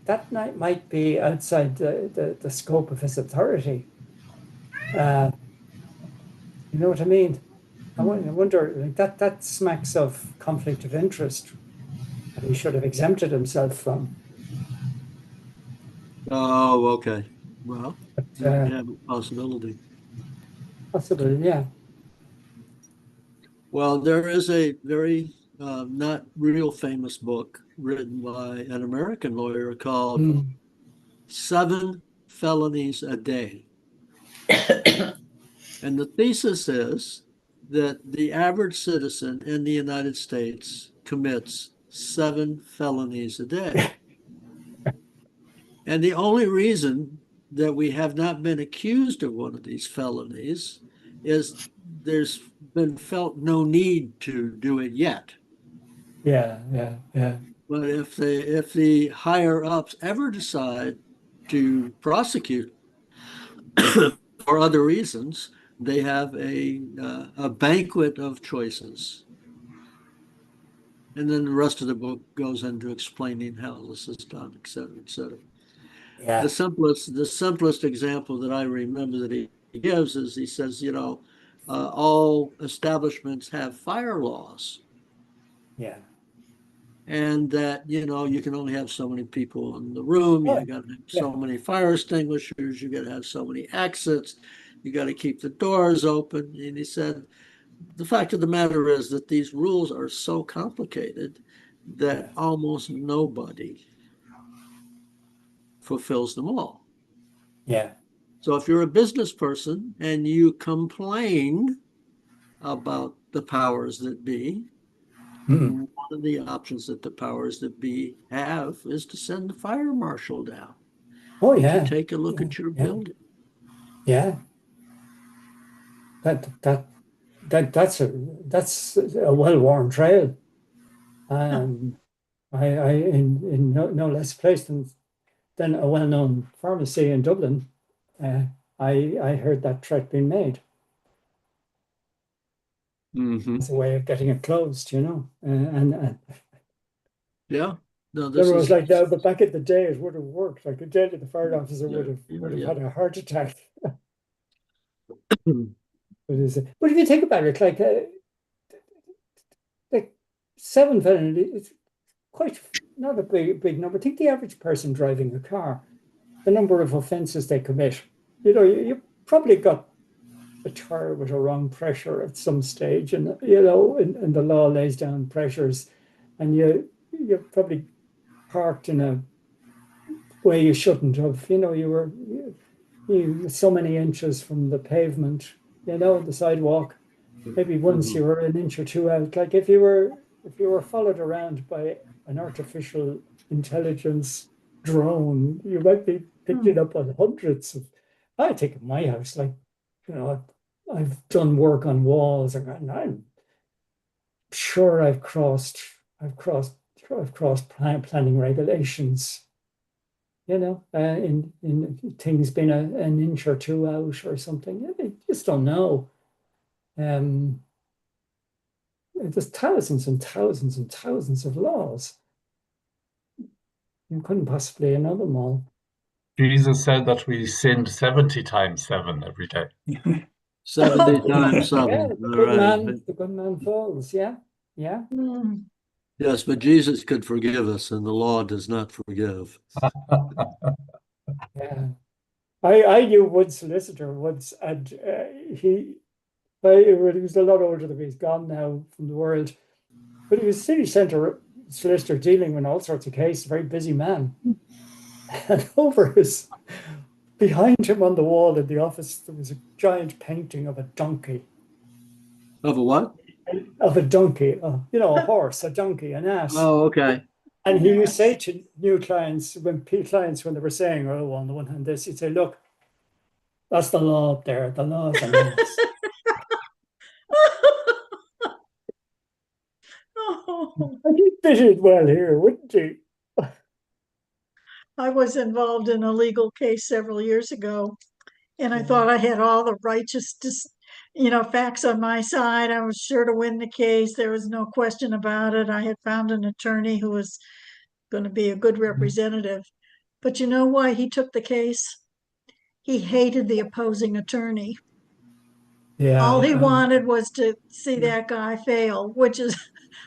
that might be outside the scope of his authority. You know what I mean? I wonder, like that smacks of conflict of interest that he should have exempted himself from. Oh, okay. Well, But, you have a possibility. possibly, yeah. Well, there is a very not real famous book written by an American lawyer called Seven Felonies a Day. And the thesis is that the average citizen in the United States commits 7 felonies a day. And the only reason that we have not been accused of one of these felonies is there's been felt no need to do it yet. Yeah. But if the higher ups ever decide to prosecute for other reasons, they have a banquet of choices. And then the rest of the book goes into explaining how this is done, et cetera, et cetera. Yeah. The simplest example that I remember that he gives is he says, you know, all establishments have fire laws. Yeah. And that, you know, you can only have so many people in the room. You got to have so many fire extinguishers. You got to have so many exits. You got to keep the doors open. And he said, the fact of the matter is that these rules are so complicated that almost nobody fulfills them all. Yeah. So if you're a business person and you complain about the powers that be, one of the options that the powers that be have is to send the fire marshal down. Oh yeah. To take a look at your building. Yeah. That's a well-worn trail. I in no less place than a well-known pharmacy in Dublin. I heard that threat being made. It's a way of getting it closed, you know. Yeah. No, this was like that, but back in the day, it would have worked. Like a day the fire officer would have had a heart attack. But if you think about it, like 7 felonies, it's quite not a big number. Think the average person driving a car, the number of offenses they commit. You know, you probably got a tire with a wrong pressure at some stage, and you know, and the law lays down pressures, and you're probably parked in a way you shouldn't have. You know, you were so many inches from the pavement, you know, the sidewalk. Maybe once you were an inch or two out. Like if you were followed around by an artificial intelligence drone, you might be picking up on hundreds of. I think in my house, like, you know, I've done work on walls, and I'm sure I've crossed planning regulations. You know, in things being an inch or two out or something. You just don't know. There's thousands and thousands and thousands of laws. You couldn't possibly know them all. Jesus said that we sinned 70 times 7 every day. 70 times 7. Yeah, the good man falls. Yeah. Yes, but Jesus could forgive us, and the law does not forgive. Yeah. I knew one solicitor once, and he was a lot older than me. He's gone now from the world, but he was city centre solicitor dealing with all sorts of cases. Very busy man, and behind him on the wall in the office there was a giant painting of a donkey. Of a what? Of a donkey, you know, a horse, a donkey, an ass. Oh, okay. And he would say to new clients, when they were saying, oh, on the one hand, this, he'd say, look, that's the law up there. The law is a laws. Oh, And he fitted well here, wouldn't he? I was involved in a legal case several years ago, and I Yeah. thought I had all the righteous, facts on my side. I was sure to win the case. There was no question about it. I had found an attorney who was going to be a good representative. But you know why he took the case? He hated the opposing attorney. Yeah. All he wanted was to see that guy fail, which is,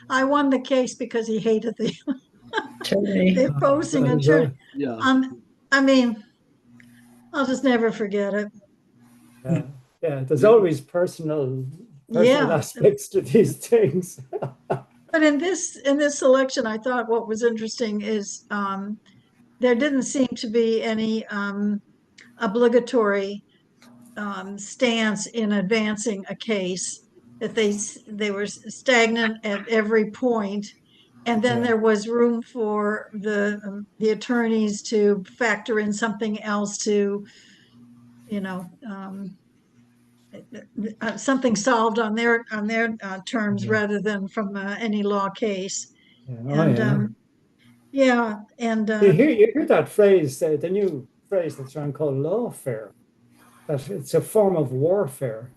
I won the case because he hated the Attorney. opposing that is attorney. Yeah. I mean, I'll just never forget it. Yeah, there's always personal Yeah. aspects to these things. But in this selection, I thought what was interesting is there didn't seem to be any obligatory stance in advancing a case. That they were stagnant at every point, and then Yeah. there was room for the attorneys to factor in something else to, something solved on their terms Yeah. rather than from any law case. Yeah. And yeah, and You hear that phrase, the new phrase that's around called lawfare. That it's a form of warfare,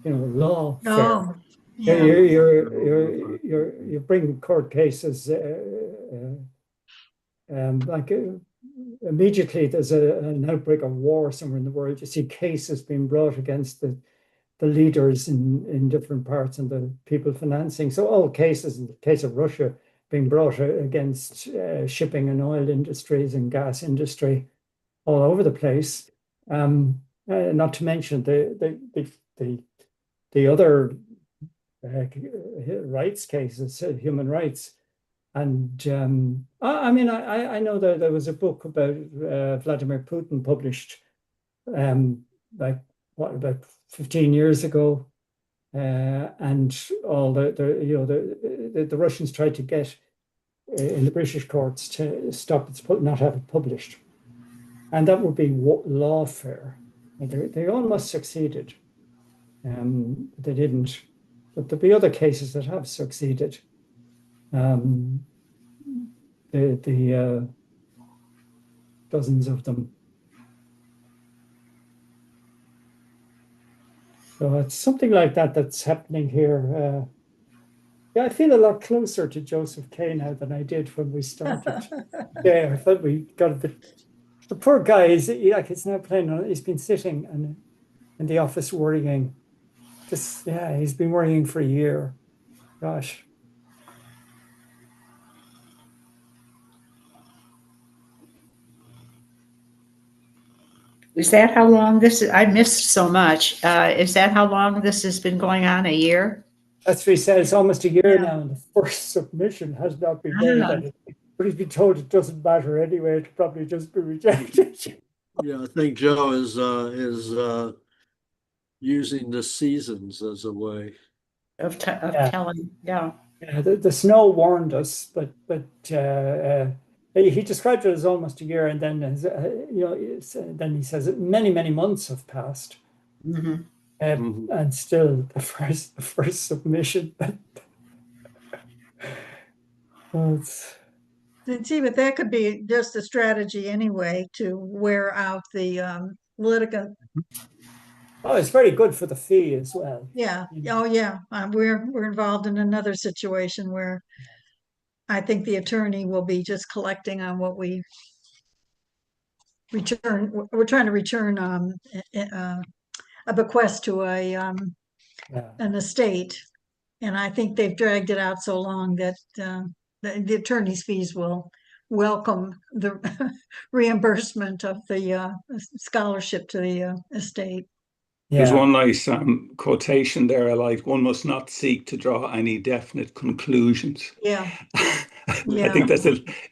lawfare. oh, Yeah, yeah, you bring court cases, like immediately there's an outbreak of war somewhere in the world. You see cases being brought against the leaders in different parts and the people financing. So all cases, in the case of Russia, being brought against shipping and oil industries and gas industry all over the place. Not to mention the other rights cases, human rights. And I mean, I know that there was a book about Vladimir Putin published about 15 years ago, and all the Russians tried to get in the British courts to stop it, not have it published, and that would be lawfare. And they almost succeeded. They didn't, but there'll be other cases that have succeeded. The dozens of them. So it's something like that that's happening here. Yeah, I feel a lot closer to Joseph K now than I did when we started. Yeah, I thought we got a bit. The poor guy he's now playing on. He's been sitting in the office worrying. He's been worrying for a year. Gosh. Is that how long this is? I missed so much. Is that how long this has been going on? A year? That's what he said. It's almost a year Yeah. now, and the first submission has not been Ah. made. But he's been told it doesn't matter anyway. It'll probably just be rejected. Yeah, I think Joe is using the seasons as a way. Of Yeah. telling, yeah. Yeah, the snow warned us, but he described it as almost a year, and then then he says that many months have passed, Mhm. and still the first submission. Well, see, but that could be just a strategy anyway to wear out the litigant. it's very good for the fee as well. Yeah. Oh, yeah. We're involved in another situation where I think the attorney will be just collecting on what we return. We're trying to return a bequest to Yeah. an estate, and I think they've dragged it out so long that the attorney's fees will welcome the reimbursement of the scholarship to the estate. There's Yeah. one nice quotation there I like. One must not seek to draw any definite conclusions. Yeah. I Yeah. think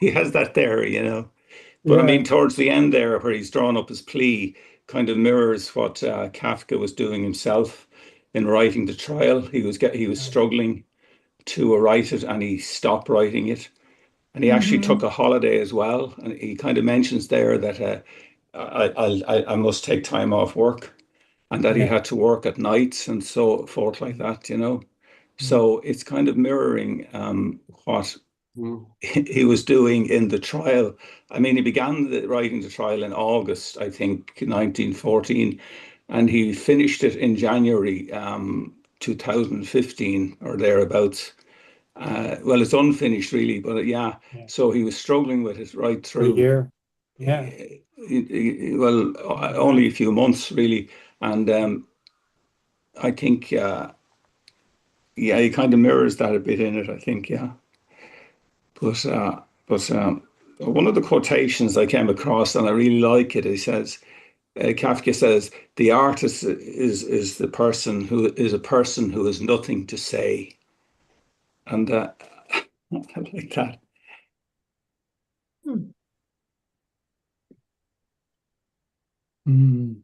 he has that there, But I Yeah. mean, towards the end there, where he's drawn up his plea, kind of mirrors what Kafka was doing himself in writing the trial. He was struggling to write it, and he stopped writing it. and he actually Mhm. took a holiday as well. And he kind of mentions there that I must take time off work, and that he Yeah. had to work at nights and so forth like that, you know. So it's kind of mirroring what Mm. he was doing in the trial. I mean, he began writing the trial in August, I think, 1914, and he finished it in January 2015 or thereabouts. Well, it's unfinished really, but yeah. Yeah. So he was struggling with it right For a through. year. Yeah. Well, only a few months really, and I think yeah, he kind of mirrors that a bit in it. I think, yeah. But one of the quotations I came across, and I really like it. He says, Kafka says, "The artist is the person who is a person who has nothing to say," and I like that. Hmm. Mm.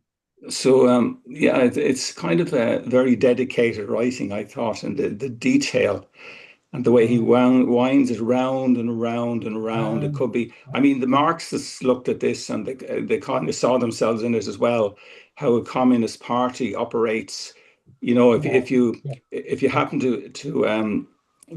So yeah, it's kind of a very dedicated writing, I thought, and the detail and the way he Oh, winds it round and around and around. It um, could be, I mean, the Marxists looked at this and they kind of saw themselves in it as well, how a communist party operates. You know, yeah. Yeah. if you happen to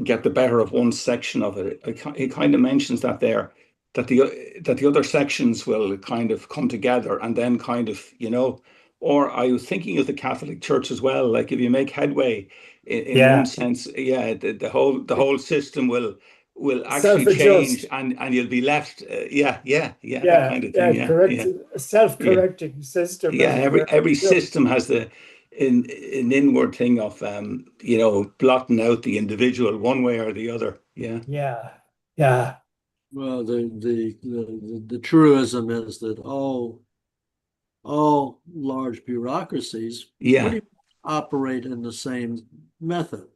get the better of one section of it, he kind of mentions that there, that the other sections will kind of come together and then kind of, you know. Or I was thinking of the Catholic Church as well. Like if you make headway in one Yeah. sense, yeah, the whole system will actually change, Self-adjust. and you'll be left, yeah, that Yeah. kind of thing, Yeah. yeah, Correct. yeah, A yeah, self-correcting system, yeah. as it were. Every You know, system has an inward thing of you know, blotting out the individual one way or the other. Yeah, yeah. Yeah. Well, the truism is that all large bureaucracies yeah, pretty much operate in the same method,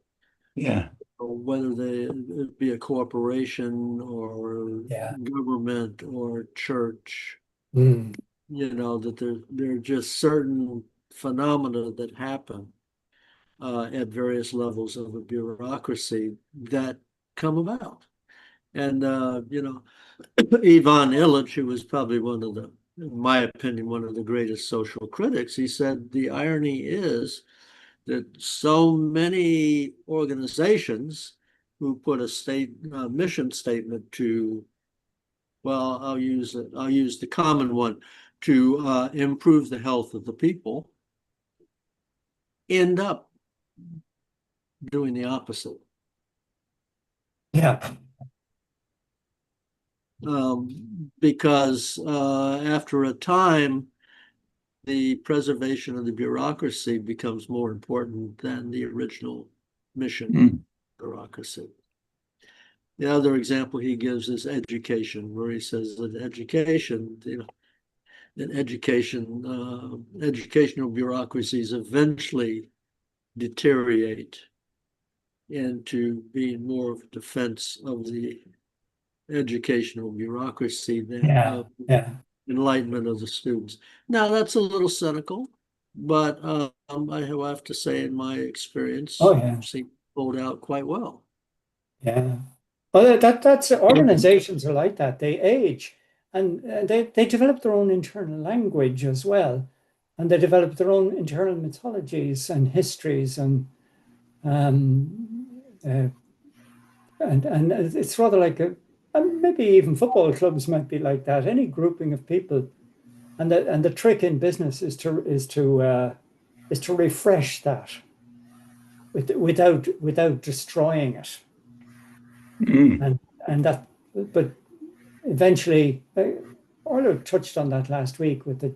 yeah, whether they it be a corporation or Yeah. government or church. Mm. You know that there are just certain phenomena that happen at various levels of a bureaucracy that come about. And you know, Ivan Illich, who was probably one of the, in my opinion, one of the greatest social critics, he said the irony is that so many organizations who put a state mission statement to, well, I'll use the common one, to improve the health of the people, end up doing the opposite. Yeah. Because after a time, the preservation of the bureaucracy becomes more important than the original mission mm, bureaucracy. The other example he gives is education, where he says that education, you know, that educational bureaucracies eventually deteriorate into being more of a defense of the educational bureaucracy than Yeah. of Yeah. enlightenment of the students. Now, that's a little cynical, but I have to say, in my experience, Oh, yeah. seems pulled out quite well. Yeah. Well, that's organizations are like that. They age, and they develop their own internal language as well, and they develop their own internal mythologies and histories, um, uh, and it's rather like and maybe even football clubs might be like that. Any grouping of people, and the trick in business is to refresh that without destroying it. mm. And that, but eventually, Orla touched on that last week with the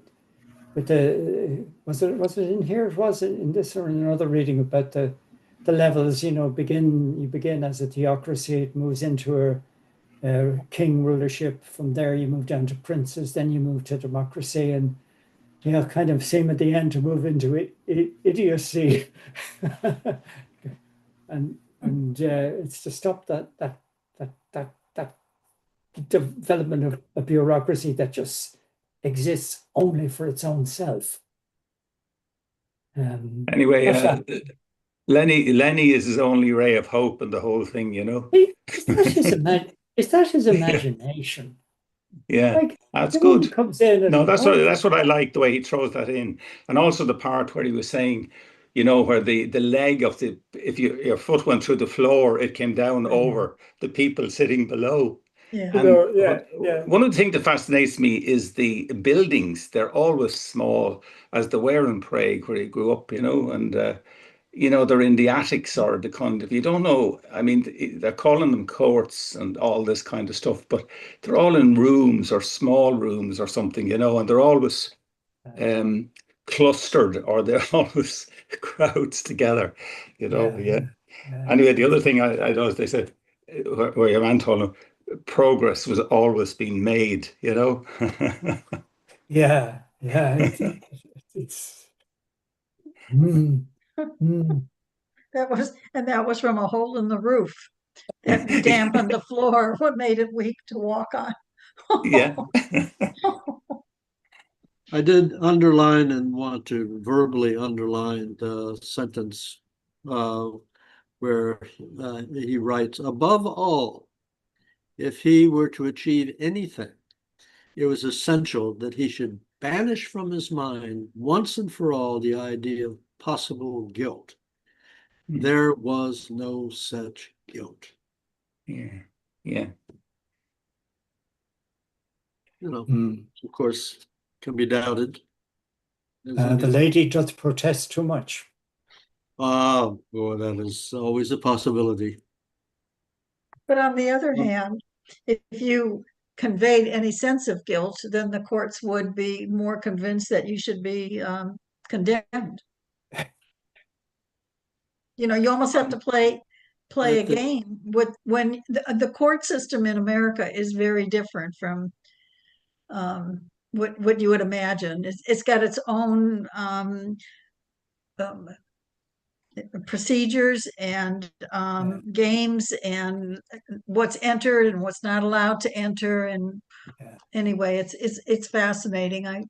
was it in here? It was in this or in another reading about the levels. You know, you begin as a theocracy, it moves into a king rulership. From there, you move down to princes, then you move to democracy, and you know, kind of seem at the end to move into idiocy, and it's to stop that development of a bureaucracy that just exists only for its own self. Anyway, Gosh, Lenny is his only ray of hope in the whole thing, you know. that is Is that his imagination? Yeah, Like, that's the one who good. comes in and No, that's oh, what I like the way he throws that in, and also the part where he was saying, you know, where the leg of the if your foot went through the floor, it came down over the people sitting below. Yeah. And yeah, yeah, one of the things that fascinates me is the buildings. They're always small, as they were in Prague, where he grew up, you know, and you know, they're in the attics or the kind of, you don't know. I mean, they're calling them courts and all this kind of stuff, but they're all in rooms or small rooms or something, you know, and they're always um, clustered or they're always crowds together, you know. yeah, Yeah. yeah. Anyway, the other thing I noticed, they said, where your man told him, progress was always being made, you know. Yeah, yeah. It's mm, mm. That was from a hole in the roof that dampened the floor, what made it weak to walk on. Yeah. I did underline and want to verbally underline the sentence uh, where he writes, above all, if he were to achieve anything, it was essential that he should banish from his mind once and for all the idea of possible guilt. There was no such guilt. Yeah. Yeah. You know, Mm. of course, can be doubted. The lady doth protest too much. Ah, boy, that is always a possibility. But on the other hand, if you conveyed any sense of guilt, then the courts would be more convinced that you should be condemned. You know, you almost have to play a game with when the court system in America is very different from what you would imagine. It's got its own um, procedures and games and what's entered and what's not allowed to enter. And anyway, it's fascinating. I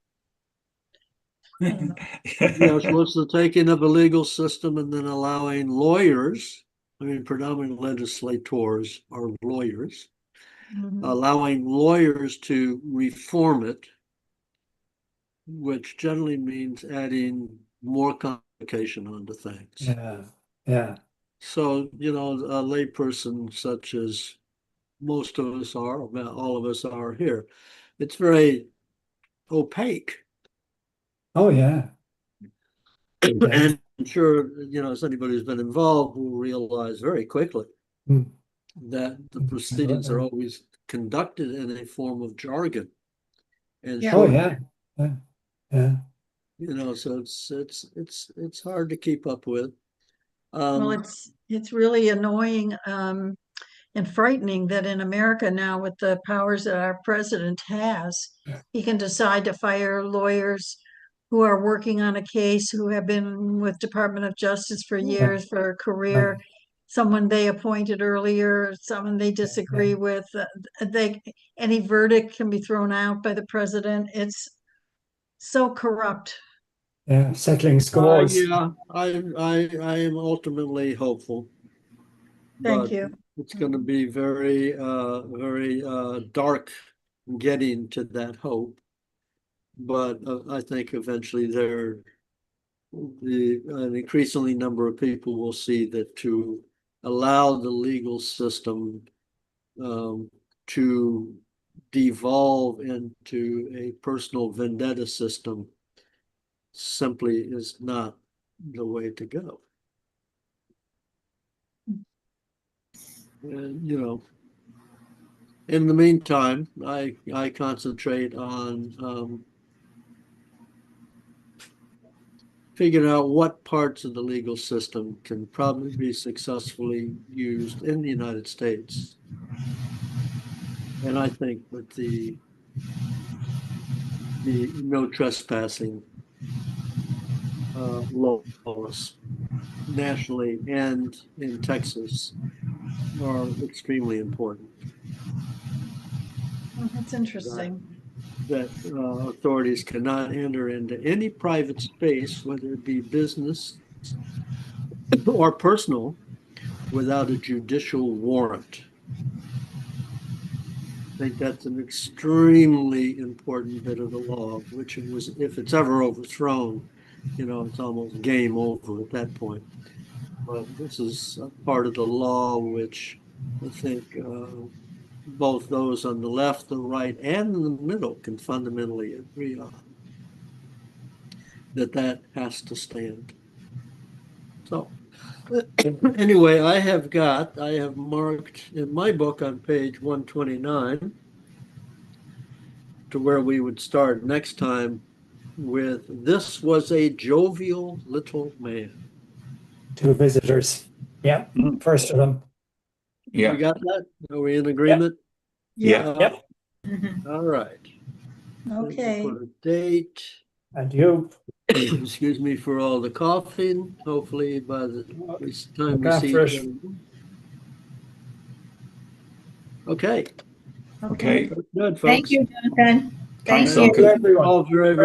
don't know. Yes, what's the taking of a legal system and then allowing lawyers, I mean, predominant legislators are lawyers, Mhm. allowing lawyers to reform it, which generally means adding more complication onto things. Yeah, yeah. So, you know, a layperson such as most of us are, all of us are here, it's very opaque. Oh, yeah. Yeah. And I'm sure, you know, as anybody who's been involved will realize very quickly Mm. that the proceedings are always conducted in a form of jargon and Yeah. Oh, short, yeah, yeah, yeah. you know, so it's hard to keep up with. Well, it's really annoying and frightening that in America now, with the powers that our president has, he can decide to fire lawyers who are working on a case, who have been with Department of Justice for years, for a career, someone they appointed earlier, someone they disagree with. Any verdict can be thrown out by the president. It's so corrupt. Yeah, settling scores. Yeah, I am ultimately hopeful, Thank but you. it's going to be very dark getting to that hope. But I think eventually an increasingly number of people will see that to allow the legal system to devolve into a personal vendetta system simply is not the way to go. And, you know, in the meantime, I concentrate on figuring out what parts of the legal system can probably be successfully used in the United States. And I think with the no trespassing laws nationally and in Texas are extremely important. Oh, that's interesting. That authorities cannot enter into any private space, whether it be business or personal, without a judicial warrant. I think that's an extremely important bit of the law, which it was, if it's ever overthrown, it's almost game over at that point. But this is a part of the law which I think both those on the left, the right, and in the middle can fundamentally agree on. That has to stand. So anyway, I have marked in my book on page 129 to where we would start next time with, "This was a jovial little man." 2 visitors. Yeah, first of them. Yeah. We got that? Are we in agreement? Yeah. Yep. Mhm. All right. Okay. Put a date. And you. Excuse me for all the coughing. Hopefully by the time we see after each it. other. Okay. Okay. Good, folks. Thank you, Jonathan. Thanks, Thank you. Uncle. Everyone. All very, very